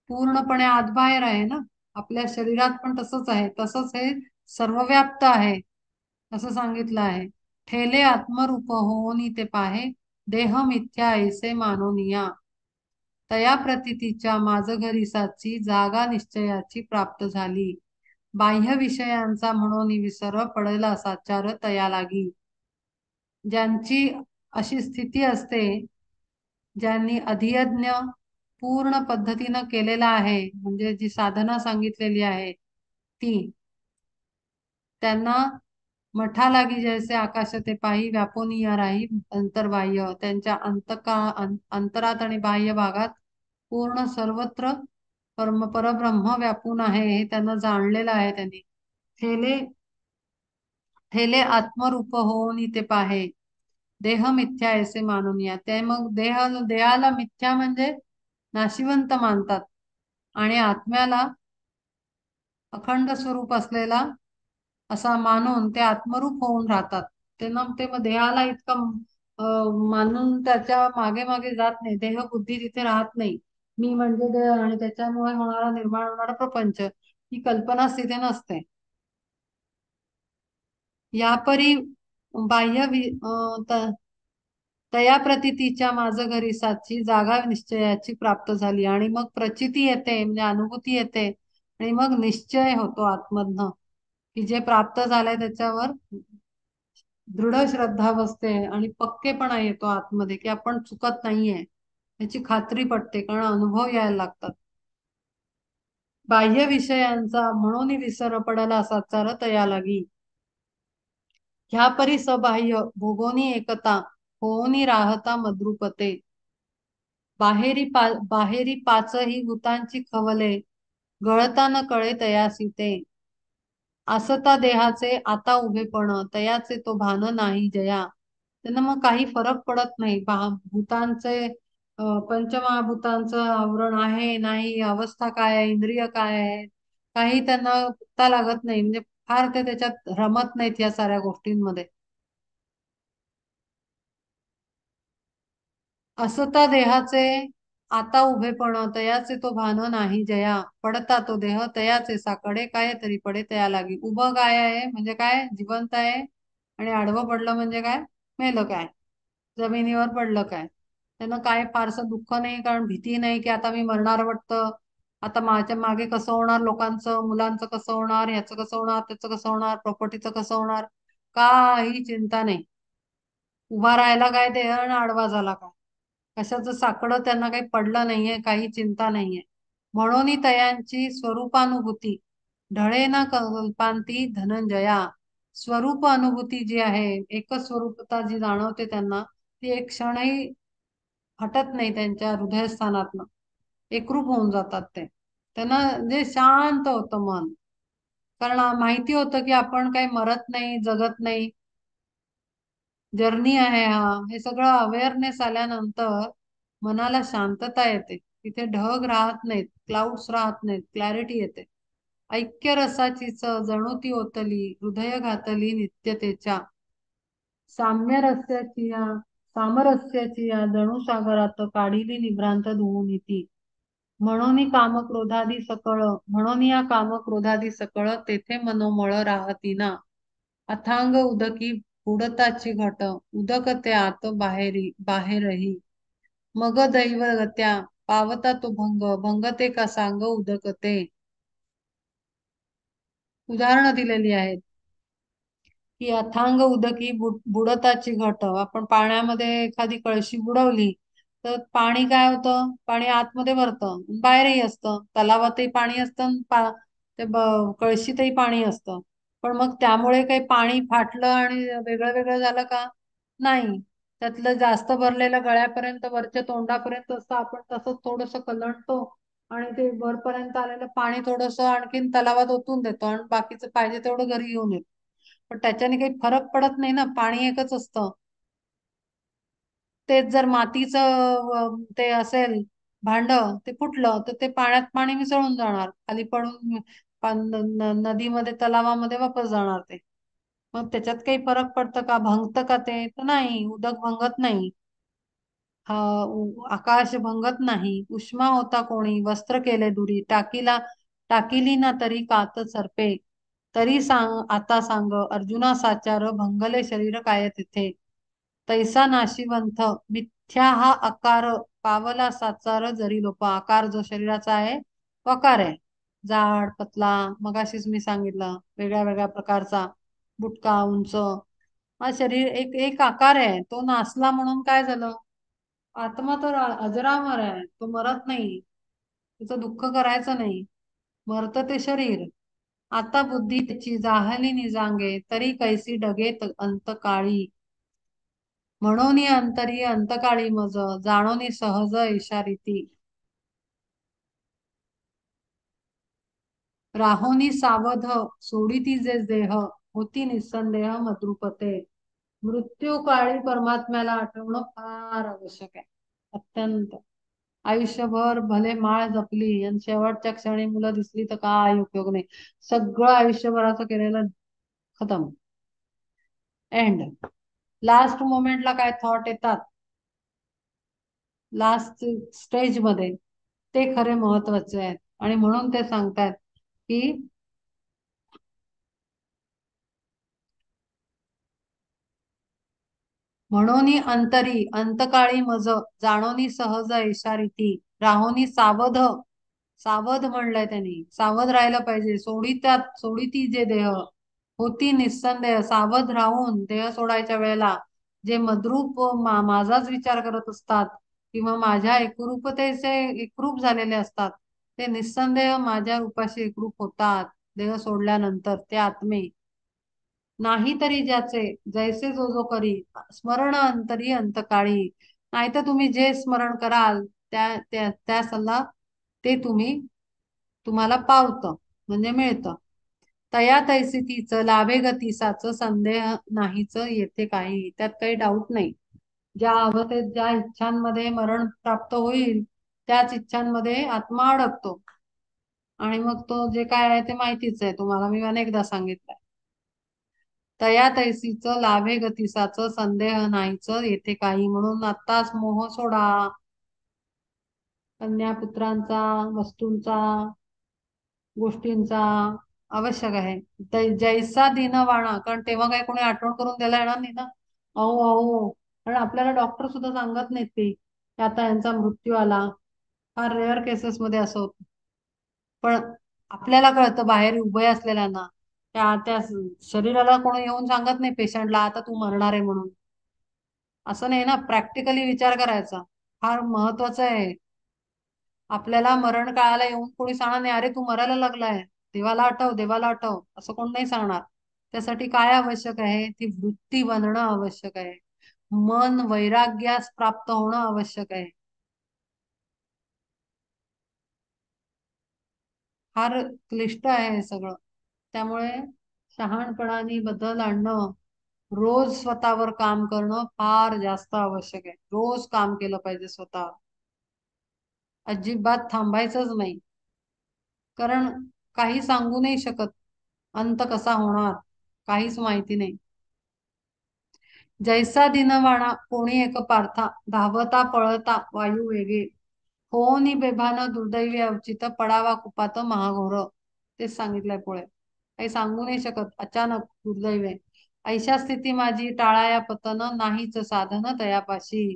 [SPEAKER 1] पूर्णपणे आत बाहेर आहे ना आपल्या शरीरात पण तसंच आहे तसंच हे सर्वव्याप्त आहे असं सांगितलं आहे ठेले आत्मरूप होऊन ते पाहे देह मिथ्या ऐसे मानोनिया तया प्रतीतीच्या माझ घरीसाची जागा निश्चयाची प्राप्त झाली बाह्य विषयांचा म्हणून विसर पडेला साचार तया लागी ज्यांची अशी स्थिती असते ज्यांनी अधियज्ञ पूर्ण पद्धतीनं केलेला आहे म्हणजे जी साधना सांगितलेली आहे ती त्यांना मठा लागी जैसे आकाश ते पाही व्यापोनिया राही अंतर्बाह्य त्यांच्या अंतरात आणि बाह्य भागात पूर्ण सर्वत्र परब्रह्म व्यापून आहे हे त्यांना जाणलेलं आहे त्यांनी ठेले ठेले आत्मरूप होऊन इथे पाहे देह मिथ्या ऐसे मानून ते मग देहाला मिथ्या म्हणजे नाशिवंत मानतात आणि आत्म्याला अखंड स्वरूप असलेला असा मानून ते आत्मरूप होऊन राहतात त्यांना ते मग देहाला इतकं मानून त्याच्या मागे मागे जात नाही देह बुद्धी तिथे राहत नाही मी म्हणजे देह आणि त्याच्यामुळे होणारा निर्माण होणारा प्रपंच ही कल्पनाच तिथे नसते यापरी बाह्य तया प्रतीतीच्या माझं घरी साची जागा निश्चयाची प्राप्त झाली आणि मग प्रचिती येते म्हणजे अनुभूती येते आणि मग निश्चय होतो आत्मधन की जे प्राप्त झालंय त्याच्यावर दृढ श्रद्धा बसते आणि पक्केपणा येतो आतमध्ये की आपण चुकत नाहीये याची खात्री पटते कारण अनुभव यायला लागतात बाह्य विषयांचा म्हणून विसर पडला साचार तया लागी ह्या परी सबाह्य भोगोनी एकता होऊनी राहता मद्रुपते बाहेरी पाचही भूतांची खवले गळता न कळे तयासी ते असता देहाचे आता उभेपण तयाचे तो भान नाही जया त्यांना मग काही फरक पडत नाही भूतांचे पंचमहाभूतांचं आवरण आहे नाही अवस्था काय आहे इंद्रिय काय आहे काही त्यांना पत्ता लागत नाही म्हणजे फार ते त्याच्यात रमत नाहीत या साऱ्या गोष्टींमध्ये असता देहाचे आता उभेपण तयाचे तो भान नाही जया पडता तो देह तयाचे साकडे काय तरी पडे तया लागी उभं काय आहे म्हणजे काय जिवंत आहे आणि आडवं पडलं म्हणजे काय मेलं काय जमिनीवर पडलं काय त्यांना काय फारसं दुःख नाही कारण भीती नाही की आता मी मरणार वाटतं आता माझ्या मागे कसं होणार लोकांचं मुलांचं कसं होणार ह्याचं कसं होणार त्याचं कसं होणार प्रॉपर्टीचं कसं होणार काही चिंता नाही उभा राहायला काय देह आणि आडवा झाला काय कशाचं साकडं त्यांना काही पडलं नाहीये काही चिंता नाहीये म्हणून तयांची स्वरूपानुभूती ढळे ना कल्पांती धनंजया स्वरूप अनुभूती जी आहे एकच स्वरूपता जी जाणवते त्यांना ती एक क्षणही हटत नाही त्यांच्या हृदयस्थानातनं एकरूप होऊन जातात ते त्यांना जे शांत होतं मन कारण माहिती होतं की आपण काही मरत नाही जगत नाही जर्नी आहे हा हे सगळं अवेअरनेस आल्यानंतर मनाला शांतता येते तिथे ढग राहत नाहीत, क्लाउड्स राहत नाहीत, क्लॅरिटी येते. ऐक्य रसाचीच जणू ती ओतली, हृदय घातली नित्यतेच्या. साम्य रस्याची या सामरस्याची या जणू सागरात काढिली निभ्रांत धुवून ती. म्हणून कामक्रोधादी सकळ म्हणून या कामक्रोधादी सकळ तेथे मनोमळ राहतीना. अथांग उदकी बुडताची घट उदक त्यात बाहेरही. मग दैवगत्या पावता तो भंग भंगते का सांग उदकते. उदाहरणं दिलेली आहेत की अथांग उदकी बुडताची घट. आपण पाण्यामध्ये एखादी कळशी बुडवली तर पाणी काय होतं, पाणी आतमध्ये भरतं बाहेरही असतं, तलावातही पाणी असतं कळशीतही पाणी असतं. पण मग त्यामुळे काही पाणी फाटलं आणि वेगळं वेगळं झालं का? नाही. त्यातलं जास्त भरलेलं गळ्यापर्यंत वरच्या तोंडापर्यंत असतं, आपण तसंच थोडस कलंडतो आणि ते वरपर्यंत आलेलं पाणी थोडस आणखीन तलावात ओतून देतो आणि बाकीचं पाहिजे तेवढं घरी घेऊन येतो. पण त्याच्याने काही फरक पडत नाही ना, पाणी एकच असतं. तेच जर मातीचं ते असेल भांड, ते फुटलं तर ते पाण्यात पाणी मिसळून जाणार, खाली पडून नदीमध्ये तलावामध्ये वापस जाणार ते. मग त्याच्यात काही फरक पडतं का, भंगतं का ते? तर नाही, उदक भंगत नाही. हा आकाश भंगत नाही. उष्मा होता कोणी वस्त्र केले दुरी, टाकिली ना तरी कात सरपे. तरी सांग आता सांग अर्जुना साचार, भंगले शरीर काय तिथे. तैसा नाशिवंत मिथ्या हा आकार, पावला साचार जरी लोप. आकार जो शरीराचा आहे तो आकार आहे, जाड पतला, मगाशीच मी सांगितलं वेगळ्या वेगळ्या प्रकारचा, बुटका उंच. हा शरीर एक एक आकार आहे, तो नासला म्हणून काय झालं? आत्मा तर अजरामर आहे, तो मरत नाही, तिचं दुःख करायचं नाही. मरत ते शरीर. आता बुद्धी त्याची जाहली निजांगे, तरी कैसी डगेत अंतकाळी. म्हणून अंतरी अंतकाळी मज, जाणोनी सहज इशारिती. राहोनी सावध सोडिती जे देह, होती निसंदेह मद्रुपते. मृत्यू काळी परमात्म्याला आठवणं फार आवश्यक आहे, अत्यंत. आयुष्यभर भले माळ जपली आणि शेवटच्या क्षणी मुलं दिसली तर काय उपयोग नाही. सगळं आयुष्यभराचं केलेलं खतम, एंड. लास्ट मोमेंटला काय थॉट येतात, लास्ट स्टेज मध्ये, ते खरे महत्वाचे आहेत. आणि म्हणून ते सांगतात की म्हणून अंतरी अंतकाळी मज, जाणोनी सहज इशारिती. राहोनी सावध, सावध म्हणलंय त्यांनी, सावध राहायला पाहिजे. सोडिती जे देह, होती निस्संदेह. सावध राहून देह सोडायच्या वेळेला जे मद्रूप माझाच विचार करत असतात किंवा माझ्या एकरूपतेचे एकरूप झालेले असतात, ते निस्संदेह माझ्या रूपाशी एकरूप होतात देह सोडल्यानंतर, ते आत्मे. नाही तरी ज्याचे जैसे जो जो करी, स्मरण अंतरी अंतकाळी. नाहीतर तुम्ही जे स्मरण कराल त्या त्या त्या सल्ला ते तुम्हाला पावतं, म्हणजे मिळतं. तया तैसी तीच लाभे गतीसाच, संदेह नाहीच येथे काही. त्यात काही डाऊट नाही. ज्या अवस्थेत ज्या इच्छांमध्ये मरण प्राप्त होईल त्याच इच्छांमध्ये आत्मा अडकतो. आणि मग तो जे काय आहे ते माहितीच आहे तुम्हाला, मी अनेकदा सांगितलंय. तया तैसीच लाभे गतिसाच, संदेह नाहीच येथे काही. म्हणून आत्ताच मोह सोडा, कन्या पुत्रांचा, वस्तूंचा, गोष्टींचा आवश्यक आहे. जैसा दिनवाणा, कारण तेव्हा काही कोणी आठवण करून द्यायला येणार नाही ना. अहो अहो, कारण आपल्याला डॉक्टर सुद्धा सांगत नाहीत ते की आता यांचा मृत्यू आला. फार रेअर केसेस मध्ये असं होतं. पण आपल्याला कळतं बाहेर उभे असलेल्यांना, त्या त्या शरीराला कोणी येऊन सांगत नाही पेशंटला आता तू मरणार आहे म्हणून. असं नाही ना, प्रॅक्टिकली विचार करायचा फार महत्वाचं आहे. आपल्याला मरण काळाला येऊन कोणी सांगणार नाही अरे तू मरायला लागलाय, देवाला आठव, देवाला आठव, असं कोण नाही सांगणार. त्यासाठी काय आवश्यक आहे, ती वृत्ती बनणं आवश्यक आहे. मन वैराग्यास प्राप्त होणं आवश्यक आहे. फार क्लिष्ट आहे हे सगळं. त्यामुळे शहाणपणाने बदल आणणं, रोज स्वतःवर काम करणं फार जास्त आवश्यक आहे. रोज काम केलं पाहिजे स्वतः. अजिबात थांबायचंच नाही. कारण काही सांगू नाही शकत, अंत कसा होणार काहीच माहिती नाही. जैसा दिनवाणा कोणी एक पार्था, धावता पळता वायू वेगे, होनी बेभान दुर्दैवी अवचित, पडावा कुपात महाघोर. तेच सांगितलंय पुढे. काही सांगू नाही शकत, अचानक दुर्दैवे. ऐशा स्थिती माझी, टाळाया पतन, नाहीच साधन तयापाशी.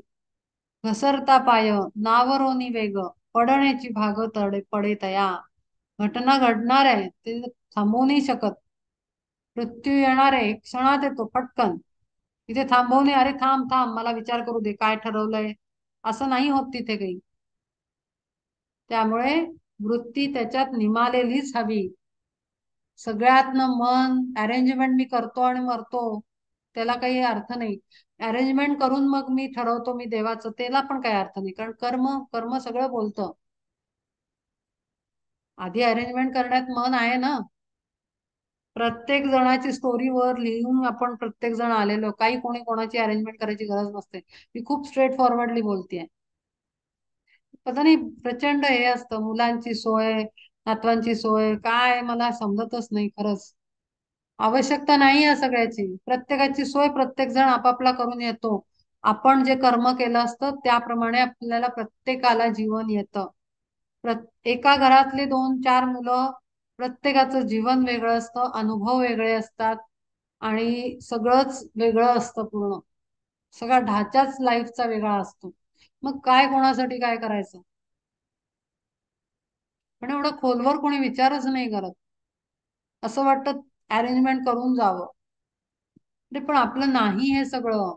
[SPEAKER 1] घसरता पाय, नावरोनी वेग, पडण्याची भाग तडे पडे तया. घटना घडणार आहे, ते थांबवू नाही शकत. मृत्यू येणार आहे, क्षणात येतो पटकन. तिथे थांबवू नये, अरे थांब थांब मला विचार करू दे काय ठरवलंय, असं नाही होत तिथे काही. त्यामुळे वृत्ती त्याच्यात निमालेलीच हवी. सगळ्यातनं मन अरेंजमेंट मी करतो आणि मरतो, त्याला काही अर्थ नाही. अरेंजमेंट करून मग मी ठरवतो मी देवाचं, त्याला पण काही अर्थ नाही. कारण कर्म कर्म सगळं बोलतं. आधी अरेंजमेंट करण्यात मन आहे ना. प्रत्येक जणाची स्टोरी वर लिहून आपण प्रत्येक जण आलेलो, काही कोणी कोणाची अरेंजमेंट करायची गरज नसते. मी खूप स्ट्रेट फॉरवर्डली बोलतेय. पता नाही प्रचंड हे असतं, मुलांची सोय, नातवांची सोय, काय मला समजतच नाही खरंच. आवश्यकता नाही या सगळ्याची. प्रत्येकाची सोय प्रत्येक जण आपापला करून येतो. आपण जे कर्म केलं असतं त्याप्रमाणे आपल्याला प्रत्येकाला जीवन येतं. एका घरातले दोन चार मुलं, प्रत्येकाचं जीवन वेगळं असतं, अनुभव वेगळे असतात आणि सगळंच वेगळं असतं पूर्ण. सगळा ढाचाच लाईफचा वेगळा असतो. मग काय कोणासाठी काय करायचं. पण एवढं खोलवर कोणी विचारच नाही करत. असं वाटतं अरेंजमेंट करून जावं. अरे पण आपलं नाही हे सगळं.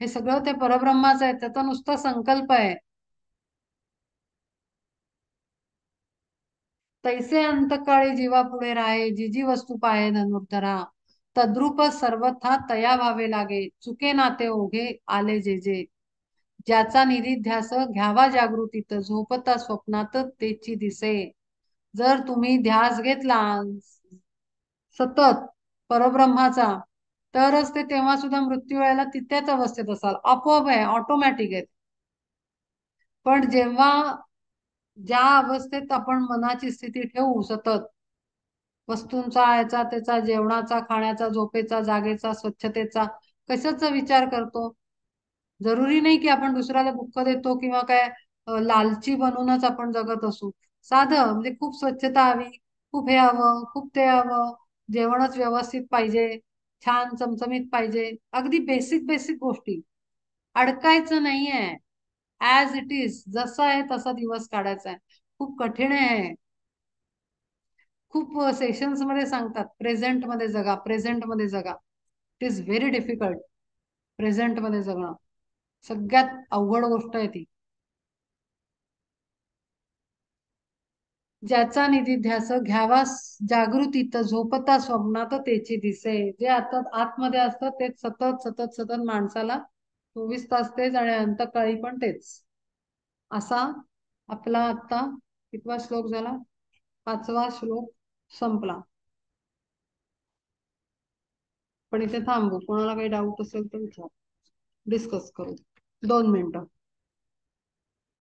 [SPEAKER 1] हे सगळं ते परब्रह्माचं आहे, त्याचा नुसता संकल्प आहे. तैसे अंतकाळी जीवा पुढे राहे, जी जी वस्तू पाहे धनुर्धरा, तद्रूप सर्वथा तया व्हावे लागे, चुके नाते ओघे आले जे जे. ज्याचा निधिध्यास घ्यावा जागृतीत, झोपता स्वप्नात तेची दिसे. जर तुम्ही ध्यास घेतला सतत परब्रह्माचा, तरच ते तेव्हा सुद्धा मृत्यू वेळेला तिथेच अवस्थेत असाल, आपोआप आहे, ऑटोमॅटिक आहे. पण जेव्हा ज्या अवस्थेत आपण मनाची स्थिती ठेवू सतत, वस्तूंचा याचा त्याचा, जेवणाचा, खाण्याचा, झोपेचा, जागेचा, स्वच्छतेचा, कशाचा विचार करतो. जरुरी नाही की आपण दुसऱ्याला दुःख देतो किंवा काय लालची बनूनच आपण जगत असू. साधं म्हणजे खूप स्वच्छता हवी, खूप हे हवं, खूप ते हवं, जेवणच व्यवस्थित पाहिजे, छान चमचमीत पाहिजे, अगदी बेसिक बेसिक गोष्टी. अडकायचं नाहीये. ऍज इट इज, जसा आहे तसा दिवस काढायचा आहे. खूप कठीण आहे. खूप सेशन्स मध्ये सांगतात प्रेझेंट मध्ये जगा, प्रेझेंट मध्ये जगा. It is very difficult present मध्ये जगणं. सगळ्यात अवघड गोष्ट आहे ती. ज्याचा निधिध्यास घ्यावा जागृतीत, झोपता स्वप्नात त्याची दिसे. जे आता आतमध्ये असतं तेच सतत सतत सतत माणसाला 24 तास तेच आणि अंतकाळी पण तेच. असा आपला आता कितवा श्लोक झाला, 5वा श्लोक संपला. पण इथे थांबू, कोणाला काही डाऊट असेल तर विचार, डिस्कस करू. 2 मिनिटं.